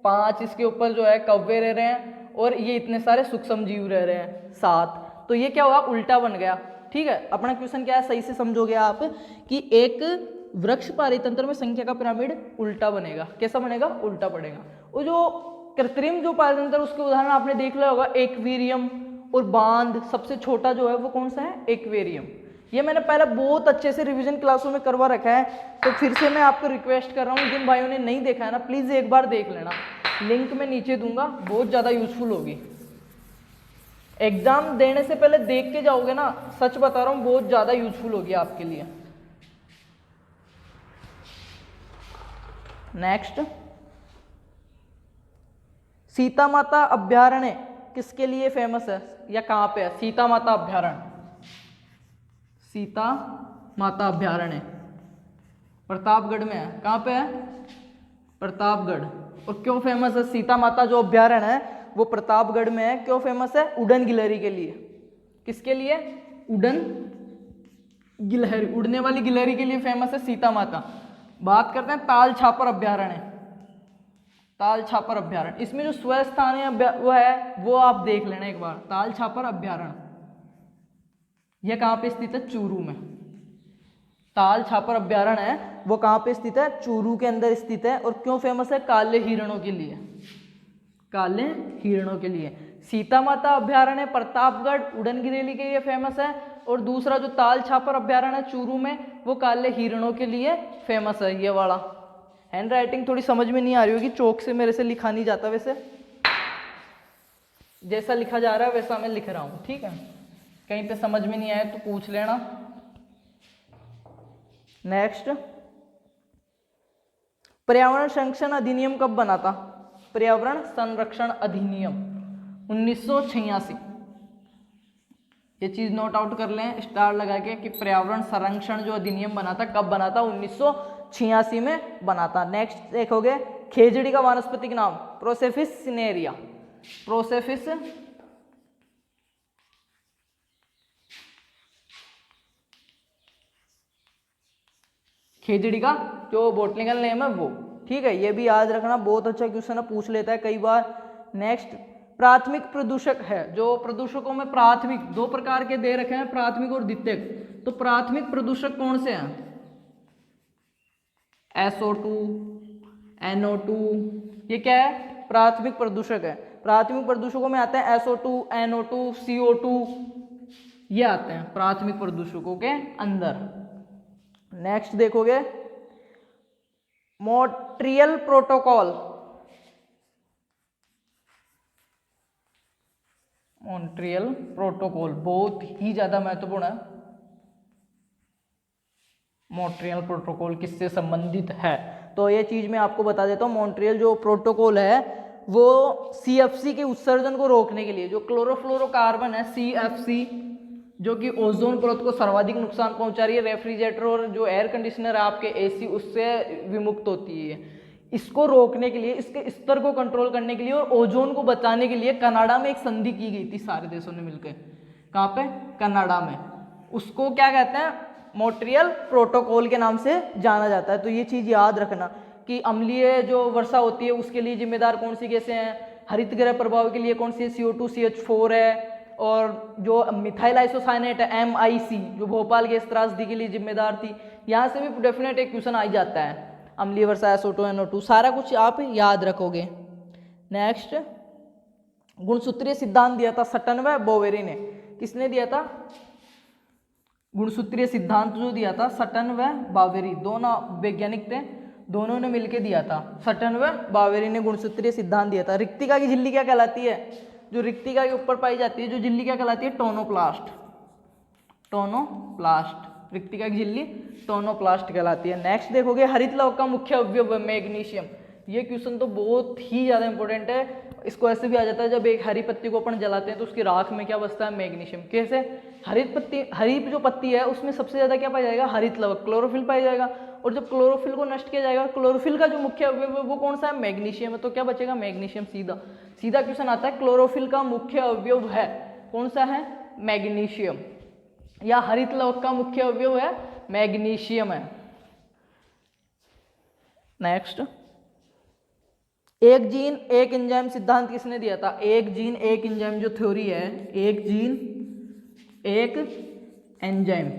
5 इसके ऊपर जो है कौवे रह रहे हैं, और ये इतने सारे सूक्ष्म जीव रह रहे हैं 7। तो ये क्या हुआ? उल्टा बन गया, ठीक है। अपना क्वेश्चन क्या है, सही से समझोगे आप कि एक वृक्ष पारितंत्र में संख्या का पिरामिड उल्टा बनेगा। कैसा बनेगा? उल्टा पड़ेगा। और जो कृत्रिम जो पारितंत्र, उसके उदाहरण आपने देख लिया होगा, एक्वेरियम और बांध। सबसे छोटा जो है वो कौन सा है? एक्वेरियम। ये मैंने पहले बहुत अच्छे से रिवीजन क्लासों में करवा रखा है, तो फिर से मैं आपको रिक्वेस्ट कर रहा हूँ, जिन भाइयों ने नहीं देखा है ना, प्लीज एक बार देख लेना, लिंक मैं नीचे दूंगा, बहुत ज्यादा यूजफुल होगी। एग्जाम देने से पहले देख के जाओगे ना, सच बता रहा हूं, बहुत ज्यादा यूजफुल होगी आपके लिए। नेक्स्ट, सीता माता अभ्यारण्य किसके लिए फेमस है या कहां पे है? सीता माता अभ्यारण्य, सीता माता अभ्यारण्य प्रतापगढ़ में है। कहां पे है? प्रतापगढ़। और क्यों फेमस है सीता माता जो अभ्यारण्य है वो प्रतापगढ़ में है? क्यों फेमस है? उड़न गिलहरी के लिए। किसके लिए? उड़न गिलहरी, उड़ने वाली गिलहरी के लिए फेमस है सीता माता। बात करते हैं ताल छापर अभ्यारण्य। ताल छापर अभ्यारण्य, इसमें जो स्वस्थानीय वो है वो आप देख लेना एक बार। ताल छापर अभ्यारण्य यह कहां पे स्थित है? चूरू में। ताल छापर अभ्यारण्य है वो कहां पे स्थित है? चूरू के अंदर स्थित है। और क्यों फेमस है? काले हिरणों के लिए, काले हिरणों के लिए। सीता माता अभ्यारण्य प्रतापगढ़ उड़न गिलहरी के लिए फेमस है, और दूसरा जो ताल छापर अभ्यारण्य चूरू में वो काले हिरणों के लिए फेमस है। ये वाला हैंड राइटिंग थोड़ी समझ में नहीं आ रही होगी, चौक से मेरे से लिखा नहीं जाता, वैसे जैसा लिखा जा रहा है वैसा मैं लिख रहा हूं, ठीक है। कहीं पे समझ में नहीं आए तो पूछ लेना। नेक्स्ट, पर्यावरण संरक्षण अधिनियम कब बना था? पर्यावरण संरक्षण अधिनियम 1986। ये चीज नोट आउट कर लें स्टार लगा के कि पर्यावरण संरक्षण जो अधिनियम बना था कब बना था? 1986 में बना था। नेक्स्ट देखोगे, खेजड़ी का वानस्पतिक नाम? प्रोसेफिस सिनेरिया। प्रोसेफिस खेजड़ी का जो बोटनिकल नेम है वो, ठीक है। ये भी याद रखना, बहुत अच्छा क्वेश्चन है, पूछ लेता है कई बार। नेक्स्ट, प्राथमिक प्रदूषक है, जो प्रदूषकों में प्राथमिक 2 प्रकार के दे रखे हैं, प्राथमिक और द्वितीयक। तो प्राथमिक प्रदूषक कौन से हैं? SO2, NO2, ये क्या है? प्राथमिक प्रदूषक है। प्राथमिक प्रदूषकों में आते हैं SO2, NO2, CO2, ये आते हैं प्राथमिक प्रदूषकों के अंदर। नेक्स्ट देखोगे, मॉन्ट्रियल प्रोटोकॉल। मॉन्ट्रियल प्रोटोकॉल बहुत ही ज़्यादा महत्वपूर्ण है। मॉन्ट्रियल प्रोटोकॉल किससे संबंधित है, तो ये चीज़ मैं आपको बता देता हूँ। मॉन्ट्रियल जो प्रोटोकॉल है वो CFC के उत्सर्जन को रोकने के लिए, जो क्लोरोफ्लोरोकार्बन है CFC, जो कि ओजोन परत को सर्वाधिक नुकसान पहुंचा रही है, रेफ्रिजरेटर और जो एयर कंडीशनर है आपके AC उससे विमुक्त होती है। इसको रोकने के लिए, इसके स्तर को कंट्रोल करने के लिए और ओजोन को बचाने के लिए कनाडा में एक संधि की गई थी सारे देशों ने मिलकर। कहाँ पे? कनाडा में। उसको क्या कहते हैं? मॉन्ट्रियल प्रोटोकॉल के नाम से जाना जाता है। तो ये चीज़ याद रखना कि अम्लीय जो वर्षा होती है उसके लिए जिम्मेदार कौन सी गैसें हैं, हरित गृह प्रभाव के लिए कौन सी CO2 CH4 है, और जो मिथाइल आइसोसाइनेट है MIC जो भोपाल गैस त्रासदी के लिए जिम्मेदार थी। यहाँ से भी डेफिनेट एक क्वेश्चन आ ही जाता है, अम्लीय वर्षा SO2 NO2 सारा कुछ आप याद रखोगे। नेक्स्ट, गुणसूत्रीय सिद्धांत दिया था सटन व बोवेरी ने। किसने दिया था? गुणसूत्रीय सिद्धांत जो दिया था सटन व बावेरी, दोनों वैज्ञानिक थे, दोनों ने मिलकर दिया था। सटन व बावेरी ने गुणसूत्रीय सिद्धांत दिया था। रिक्तिका की झिल्ली क्या कहलाती है? जो रिक्तिका के ऊपर पाई जाती है जो झिल्ली क्या कहलाती है? टोनोप्लास्ट। टोनोप्लास्ट, रिक्तिका की झिल्ली टोनोप्लास्ट कहलाती है। नेक्स्ट देखोगे, हरित लवण का मुख्य अवयव मैग्नीशियम। ये क्वेश्चन तो बहुत ही ज़्यादा इंपॉर्टेंट है। इसको ऐसे भी आ जाता है, जब एक हरी पत्ती को अपन जलाते हैं तो उसकी राख में क्या बचता है? मैग्नीशियम। कैसे? हरी जो पत्ती है उसमें सबसे ज़्यादा क्या पाया जाएगा? हरित लवण, क्लोरोफिल पाया जाएगा। और जब क्लोरोफिल को नष्ट किया जाएगा, क्लोरोफिल का जो मुख्य अवयव है वो कौन सा है? मैग्नीशियम है। तो क्या बचेगा? मैग्नीशियम। सीधा सीधा क्वेश्चन आता है, क्लोरोफिल का मुख्य अवयव है कौन सा है? मैग्नीशियम। या हरित लवण का मुख्य अवयव है मैग्नीशियम है। नेक्स्ट, एक जीन एक एंजाइम सिद्धांत किसने दिया था? एक जीन एक एंजाइम जो थ्योरी है, एक जीन एक एंजाइम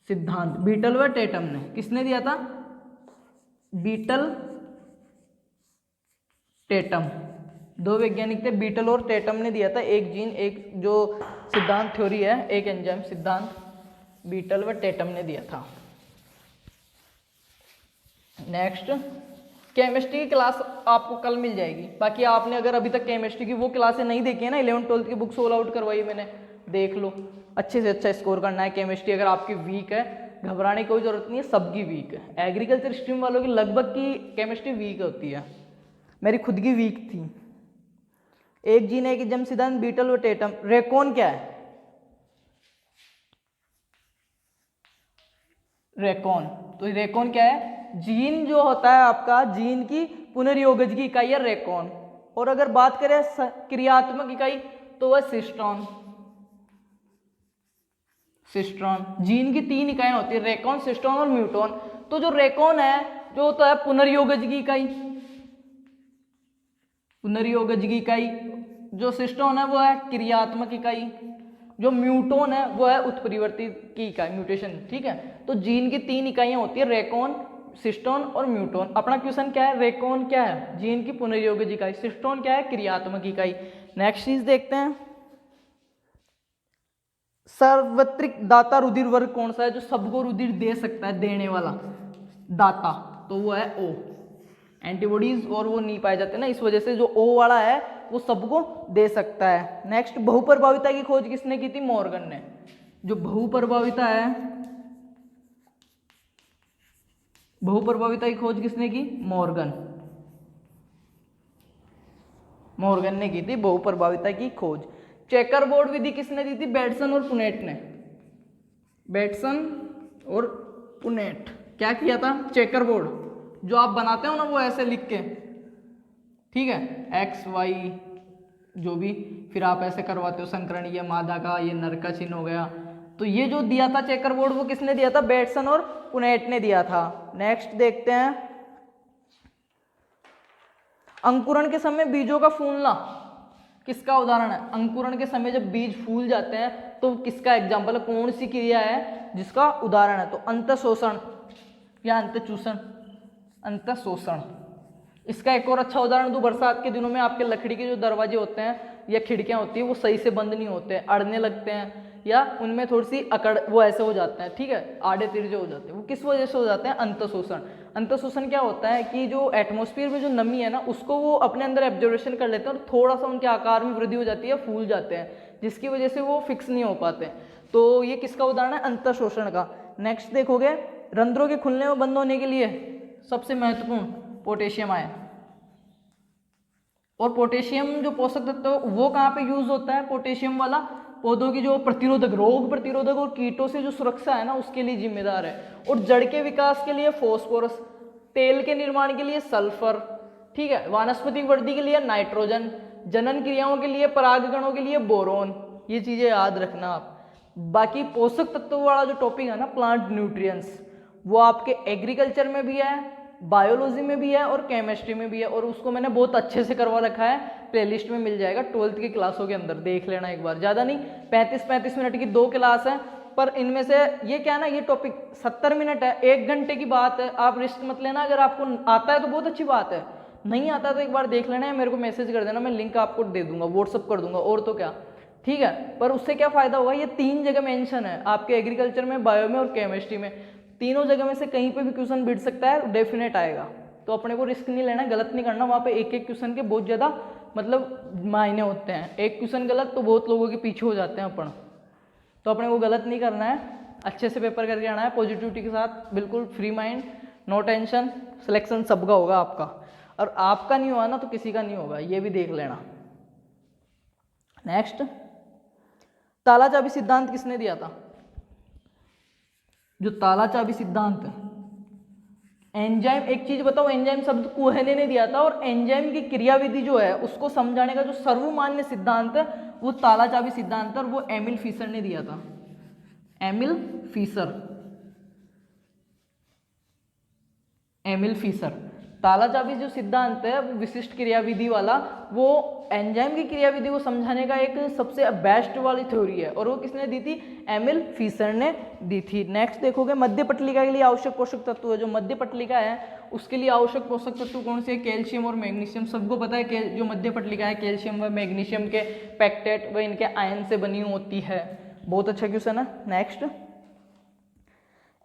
सिद्धांत बीटल व टेटम ने। किसने दिया था? बीटल टेटम, दो वैज्ञानिक थे, बीटल और टेटम ने दिया था। एक जीन एक जो सिद्धांत थ्योरी है, एक एंजाइम सिद्धांत, बीटल व टेटम ने दिया था। नेक्स्ट, केमिस्ट्री की क्लास आपको कल मिल जाएगी। बाकी आपने अगर अभी तक केमिस्ट्री की वो क्लासें नहीं देखी है ना, 11th 12th की बुक सोल आउट करवाई मैंने, देख लो। अच्छे से अच्छा स्कोर करना है। केमिस्ट्री अगर आपकी वीक है, घबराने की कोई जरूरत नहीं है, सबकी वीक है। एग्रीकल्चर स्ट्रीम वालों की लगभग की केमिस्ट्री वीक होती है, मेरी खुद की वीक थी। एक जीन एक एंजाइम सिद्धांत बीटल व टेटम। रेकॉन क्या है? रेकॉन, तो रेकॉन क्या है? जीन जो होता है आपका, जीन की पुनर्योगज इकाई है रेकॉन। और अगर बात करें क्रियात्मक इकाई तो वह सिस्टोन। सिस्टोन, जीन की 3 इकाइयां होती है, रेकॉन, सिस्टोन और म्यूटोन। तो जो रेकॉन है जो होता है पुनर्योगज की इकाई, पुनर्योगज की इकाई। जो सिस्टोन है वो है क्रियात्मक इकाई, जो म्यूटोन है वो है उत्परिवर्ती की इकाई, म्यूटेशन। ठीक है, तो जीन की 3 इकाइयां होती है, रेकॉन, सिस्टोन और म्यूटोन। अपना क्वेश्चन क्या है? रेकॉन क्या है? जीन की पुनर्योगज इकाई। सिस्टोन क्या है? क्रियात्मक इकाई। नेक्स्ट चीज देखते हैं, सार्वत्रिक दाता रुधिर वर्ग कौन सा है? जो सबको रुधिर दे सकता है, देने वाला दाता, तो वो है O। एंटीबॉडीज और वो नहीं पाए जाते ना, इस वजह से जो O वाला है वो सबको दे सकता है। नेक्स्ट, बहुप्रभाविता की खोज किसने की थी? मॉर्गन ने। जो बहुप्रभाविता है, बहुप्रभाविता की खोज किसने की? मॉर्गन। मॉर्गन ने की थी बहुप्रभाविता की खोज। चेकर बोर्ड विधि किसने दी थी? बेटसन और पुनेट ने। बेटसन और पुनेट क्या किया था? चेकर बोर्ड जो आप बनाते हो ना वो ऐसे लिख के, ठीक है, एक्स वाई जो भी, फिर आप ऐसे करवाते हो संकरण, ये मादा का, ये नर का चिन्ह हो गया। तो ये जो दिया था चेकर बोर्ड वो किसने दिया था? बेटसन और पुनेट ने दिया था। नेक्स्ट देखते हैं, अंकुरण के समय बीजों का फूलना किसका उदाहरण है? अंकुरण के समय जब बीज फूल जाते हैं तो किसका एग्जाम्पल है? कौन सी क्रिया है जिसका उदाहरण है? तो अंतःशोषण या अंतःचूषण। अंतःशोषण। इसका एक और अच्छा उदाहरण दूं, बरसात के दिनों में आपके लकड़ी के जो दरवाजे होते हैं या खिड़कियां होती है वो सही से बंद नहीं होते, अड़ने लगते हैं या उनमें थोड़ी सी अकड़, वो ऐसे हो जाते हैं, ठीक है, आड़े तिरछे हो जाते हैं। वो किस वजह से हो जाते हैं? अंतःशोषण। अंतःशोषण क्या होता है कि जो एटमॉस्फेयर में जो नमी है ना उसको वो अपने अंदर एब्जॉर्प्शन कर लेते हैं और थोड़ा सा उनके आकार में वृद्धि हो जाती है, फूल जाते हैं, जिसकी वजह से वो फिक्स नहीं हो पाते। तो ये किसका उदाहरण है? अंतःशोषण का। नेक्स्ट देखोगे, रंध्रों के खुलने और बंद होने के लिए सबसे महत्वपूर्ण पोटेशियम आयन। और पोटेशियम जो पोषक तत्व वो कहाँ पे यूज होता है? पोटेशियम वाला पौधों की जो प्रतिरोधक, रोग प्रतिरोधक और कीटों से जो सुरक्षा है ना उसके लिए जिम्मेदार है। और जड़ के विकास के लिए फॉस्फोरस, तेल के निर्माण के लिए सल्फर, ठीक है, वानस्पतिक वृद्धि के लिए नाइट्रोजन, जनन क्रियाओं के लिए परागकणों के लिए बोरोन। ये चीजें याद रखना आप। बाकी पोषक तत्वों वाला जो टॉपिक है ना प्लांट न्यूट्रिएंट्स, वो आपके एग्रीकल्चर में भी है, बायोलॉजी में भी है और केमिस्ट्री में भी है। और उसको मैंने बहुत अच्छे से करवा रखा है, प्लेलिस्ट में मिल जाएगा 12th की क्लासों के अंदर, देख लेना एक बार। ज़्यादा नहीं, 35-35 मिनट की 2 क्लास है, पर इनमें से ये क्या है ना, ये टॉपिक 70 मिनट है, 1 घंटे की बात है। आप रिस्क मत लेना, अगर आपको आता है तो बहुत अच्छी बात है, नहीं आता तो एक बार देख लेना है, मेरे को मैसेज कर देना, मैं लिंक आपको दे दूंगा, व्हाट्सअप कर दूंगा, और तो क्या, ठीक है। पर उससे क्या फ़ायदा होगा, ये 3 जगह मेंशन है आपके एग्रीकल्चर में, बायो में और केमिस्ट्री में, तीनों जगह में से कहीं पे भी क्वेश्चन बिट सकता है, डेफिनेट आएगा। तो अपने को रिस्क नहीं लेना, गलत नहीं करना, वहाँ पे एक एक क्वेश्चन के बहुत ज़्यादा मतलब मायने होते हैं। एक क्वेश्चन गलत तो बहुत लोगों के पीछे हो जाते हैं अपन, तो अपने को गलत नहीं करना है, अच्छे से पेपर करके आना है, पॉजिटिविटी के साथ, बिल्कुल free mind, no tension. Selection सबका होगा आपका, और आपका नहीं हुआ ना तो किसी का नहीं होगा, ये भी देख लेना। नेक्स्ट, ताला चाबी सिद्धांत किसने दिया था? जो ताला चाबी सिद्धांत है, एंजाइम, एक चीज बताओ, एंजाइम शब्द कोहेने ने दिया था, और एंजाइम की क्रियाविधि जो है उसको समझाने का जो सर्वमान्य सिद्धांत है वो ताला चाबी सिद्धांत है, और वो एमिल फिशर ने दिया था। Emil Fischer, Emil Fischer. ताला चाबी जो सिद्धांत है वो विशिष्ट क्रियाविधि वाला, वो एंजाइम की क्रियाविधि को समझाने का एक सबसे बेस्ट वाली थ्योरी है, और वो किसने दी थी? एमिल फिशर ने दी थी। नेक्स्ट देखोगे, मध्य पटलिका के लिए आवश्यक पोषक तत्व है, जो मध्य पटलिका है उसके लिए आवश्यक पोषक तत्व कौन से? कैल्शियम और मैग्नीशियम। सबको पता है कि जो मध्य पटलिका है कैल्शियम व मैग्नीशियम के पैक्टेट व इनके आयन से बनी होती है। बहुत अच्छा क्वेश्चन है। नेक्स्ट,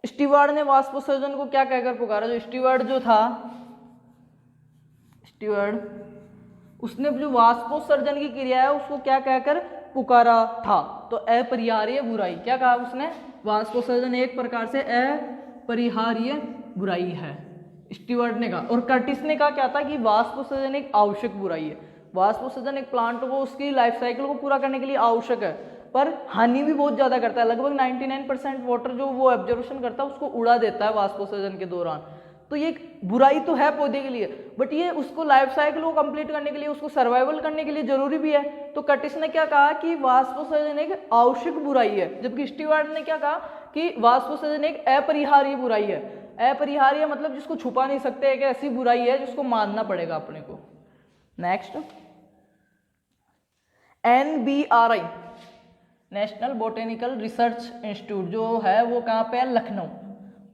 स्टीवार्ड ने वाष्पोत्सर्जन को क्या कहकर पुकारा? जो स्टीवार्ड जो था, स्टीवार्ड, उसने जो वाष्पोत्सर्जन की क्रिया है उसको क्या कहकर पुकारा था? तो अपरिहार्य बुराई। क्या कहा उसने? वाष्पोत्सर्जन एक प्रकार से अपरिहार्य बुराई है, स्टीवार्ड ने कहा। और कर्टिस ने कहा क्या था? कि वाष्पोत्सर्जन एक आवश्यक बुराई है। वाष्पोत्सर्जन एक प्लांट को उसकी लाइफ साइकिल को पूरा करने के लिए आवश्यक है, पर हानि भी बहुत ज्यादा करता है। लगभग 99% वाटर जो वो एब्जॉर्प्शन करता है उसको उड़ा देता है वाष्पोत्सर्जन के दौरान। तो ये एक बुराई तो है पौधे के लिए, बट ये उसको लाइफ साइकिल को कंप्लीट करने के लिए, उसको सर्वाइवल करने के लिए जरूरी भी है। तो कर्टिस ने क्या कहा? कि वाष्पोत्सर्जन एक आवश्यक बुराई है, जबकि स्टीवार्ड ने क्या कहा? कि वाष्पोत्सर्जन एक अपरिहार्य बुराई है। अपरिहार्य मतलब जिसको छुपा नहीं सकते, एक ऐसी बुराई है जिसको मानना पड़ेगा अपने को। Next, NBRI, national botanical research institute जो है वो कहाँ पे है? लखनऊ।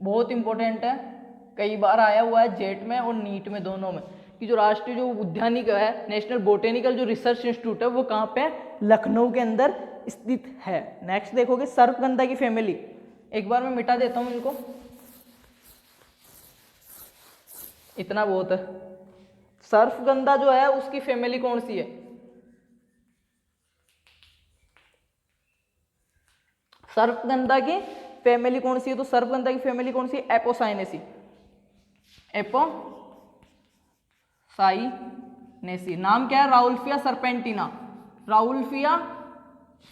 बहुत इंपॉर्टेंट है, कई बार आया हुआ है जेट में और नीट में, दोनों में, कि जो राष्ट्रीय जो उद्यानिक है, नेशनल बोटेनिकल जो रिसर्च इंस्टीट्यूट है वो कहाँ पे है? लखनऊ के अंदर स्थित है। नेक्स्ट देखोगे, सर्पगंधा की फैमिली, एक बार मैं मिटा देता हूं इनको, इतना बहुत है। सर्पगंधा जो है उसकी फैमिली कौन सी है? सर्पगंधा की फैमिली कौन सी है? तो सर्पगंधा की फैमिली कौन सी है? एपोसाइनेसी। एपोसाइनेसी। नाम क्या है? राउल्फिया सर्पेंटिना। राउल्फिया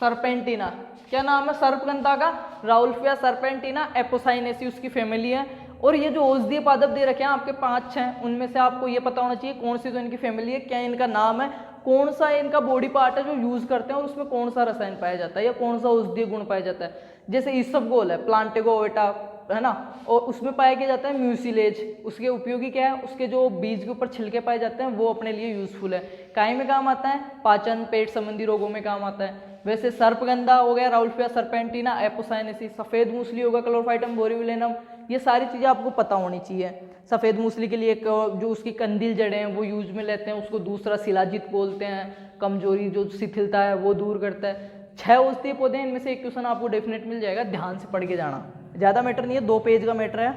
सर्पेंटिना, क्या नाम है सर्पगंधा का? राउल्फिया सर्पेंटिना। एपोसाइनेसी उसकी फैमिली है। और ये जो औषधीय पादप दे रखे हैं आपके 5-6, उनमें से आपको ये पता होना चाहिए कौन सी तो इनकी फैमिली है, क्या इनका नाम है, कौन सा इनका बॉडी पार्ट है जो यूज करते हैं, और उसमें कौन सा रसायन पाया जाता है या कौन सा औषधीय गुण पाया जाता है। जैसे इसबगोल है, प्लांटेगो ओवेटा है ना, और उसमें पाया क्या जाता है? म्यूसिलेज। उसके उपयोगी क्या है? उसके जो बीज के ऊपर छिलके पाए जाते हैं वो अपने लिए यूजफुल है, काई में काम आता है, पाचन पेट संबंधी रोगों में काम आता है। वैसे सर्पगंधा हो गया, राउल्फिया सर्पेंटिना, एपोसाइनेसी, सफेद मूसली होगा, क्लोरोफाइटम बोरिविलेनम, ये सारी चीजें आपको पता होनी चाहिए। सफेद मूसली के लिए एक जो उसकी कंदील जड़ें हैं वो यूज में लेते हैं, उसको दूसरा शिलाजीत बोलते हैं, कमजोरी जो शिथिलता है वो दूर करता है। 6 औषधीय पौधे हैं, इनमें से एक क्वेश्चन आपको डेफिनेट मिल जाएगा, ध्यान से पढ़ के जाना, ज्यादा मैटर नहीं है, 2 पेज का मैटर है।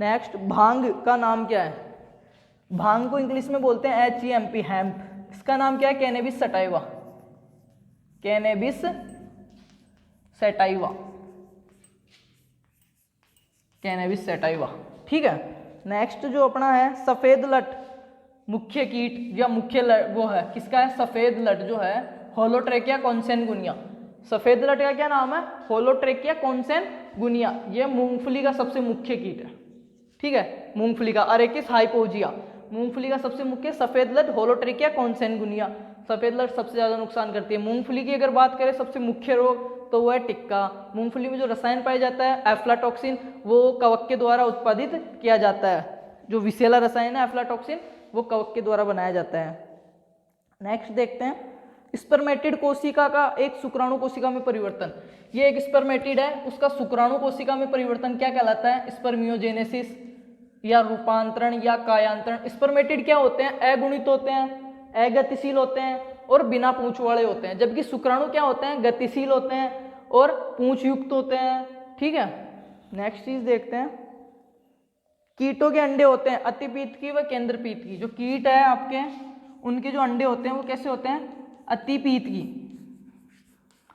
नेक्स्ट, भांग का नाम क्या है? भांग को इंग्लिश में बोलते हैं HEMP, हैम्प। इसका नाम क्या है? Cannabis sativa, cannabis sativa, cannabis sativa. ठीक है। नेक्स्ट जो अपना है सफेद लट, मुख्य कीट या मुख्य वो है किसका है? सफेद लट जो है होलोट्रेकिया कॉन्सेनगुनिया। सफेद लट का क्या नाम है? होलोट्रेकिया कॉन्सेनगुनिया। ये मूंगफली का सबसे मुख्य कीट है। ठीक है, मूंगफली का। अरेकिस हाइपोजिया, मूंगफली का सबसे मुख्य सफेद लट होलोट्रेकिया कॉन्सेनगुनिया। सफेद लट सबसे ज्यादा नुकसान करती है। मूंगफली की अगर बात करें सबसे मुख्य रोग तो वो है टिक्का। मूंगफली में जो रसायन पाया जाता है एफ्लाटॉक्सिन, वो कवक के द्वारा उत्पादित किया जाता है। जो विषैला रसायन है एफ्लाटॉक्सिन, वो कवक के द्वारा बनाया जाता है। नेक्स्ट देखते हैं स्पर्मेटिड कोशिका का एक शुक्राणु कोशिका में परिवर्तन। ये एक स्पर्मेटिड है, उसका शुक्राणु कोशिका में परिवर्तन क्या कहलाता है? स्पर्मियोजेनेसिस या रूपांतरण या कायांतरण। स्पर्मेटिड क्या होते हैं? अगुणित होते हैं, अगतिशील होते हैं और बिना पूंछ वाले होते हैं। जबकि शुक्राणु क्या होते हैं? गतिशील होते हैं और पूंछ युक्त होते हैं। ठीक है। नेक्स्ट चीज देखते हैं, कीटों के अंडे होते हैं अतिपीतकी व केंद्रपीतकी। जो कीट है आपके, उनके जो अंडे होते हैं वो कैसे होते हैं? अतिपीतकी।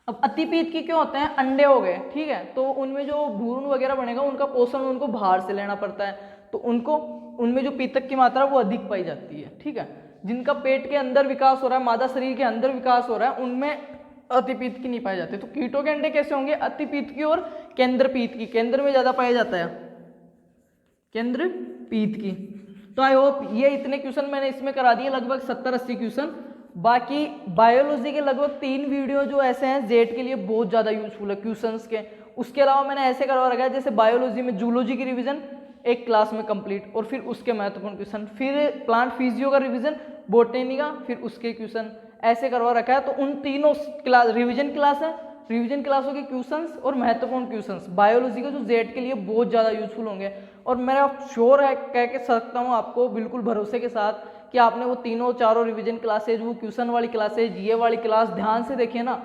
अब अतिपीतकी क्यों होते हैं? अंडे हो गए, ठीक है, तो उनमें जो भ्रूण वगैरह बनेगा उनका पोषण उनको बाहर से लेना पड़ता है, तो उनको उनमें जो पीतक की मात्रा वो अधिक पाई जाती है। ठीक है। जिनका पेट के अंदर विकास हो रहा है, मादा शरीर के अंदर विकास हो रहा है, उनमें अतिपीतकी नहीं पाए जाते। तो कीटों के अंडे कैसे होंगे? अतिपीतकी और केंद्रपीतकी। केंद्र में ज्यादा पाया जाता है, केंद्रपीतकी। तो आई होप ये इतने क्वेश्चन मैंने इसमें करा दिए, लगभग 70-80 क्वेश्चन। बाकी बायोलॉजी के लगभग 3 वीडियो जो ऐसे हैं जेड के लिए बहुत ज़्यादा यूजफुल है क्वेश्चंस के। उसके अलावा मैंने ऐसे करवा रखा है जैसे बायोलॉजी में जूलॉजी की रिवीजन एक क्लास में कंप्लीट, और फिर उसके महत्वपूर्ण क्वेश्चन, फिर प्लांट फिजियो का रिवीजन, बोटनी का, फिर उसके क्वेश्चन, ऐसे करवा रखा है। तो उन तीनों क्लास रिवीजन क्लास है, रिवीजन क्लासों के क्वेश्चंस और महत्वपूर्ण क्वेश्चंस बायोलॉजी के जो जेड के लिए बहुत ज़्यादा यूजफुल होंगे। और मेरा श्योर है, कह के सकता हूँ आपको बिल्कुल भरोसे के साथ, कि आपने वो तीनों चारों रिवीजन क्लासेज, वो क्वेश्चन वाली क्लासेज, ये वाली क्लास ध्यान से देखिए ना,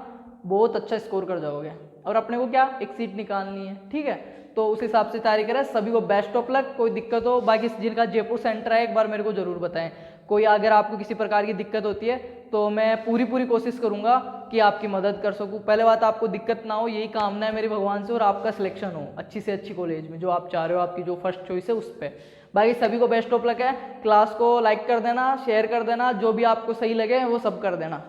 बहुत अच्छा स्कोर कर जाओगे। और अपने को क्या एक सीट निकालनी है। ठीक है, तो उस हिसाब से तैयारी करें। सभी को बेस्ट ऑफ लक। कोई दिक्कत हो, बाकी जिनका जयपुर सेंटर है एक बार मेरे को जरूर बताएं। कोई अगर आपको किसी प्रकार की दिक्कत होती है तो मैं पूरी कोशिश करूंगा कि आपकी मदद कर सकूं। पहले बात, आपको दिक्कत ना हो, यही कामना है मेरी भगवान से, और आपका सिलेक्शन हो अच्छी से अच्छी कॉलेज में जो आप चाह रहे हो, आपकी जो फर्स्ट चॉइस है उस पर। बाकी सभी को बेस्ट ऑफ लक है। क्लास को लाइक कर देना, शेयर कर देना, जो भी आपको सही लगे वो सब कर देना।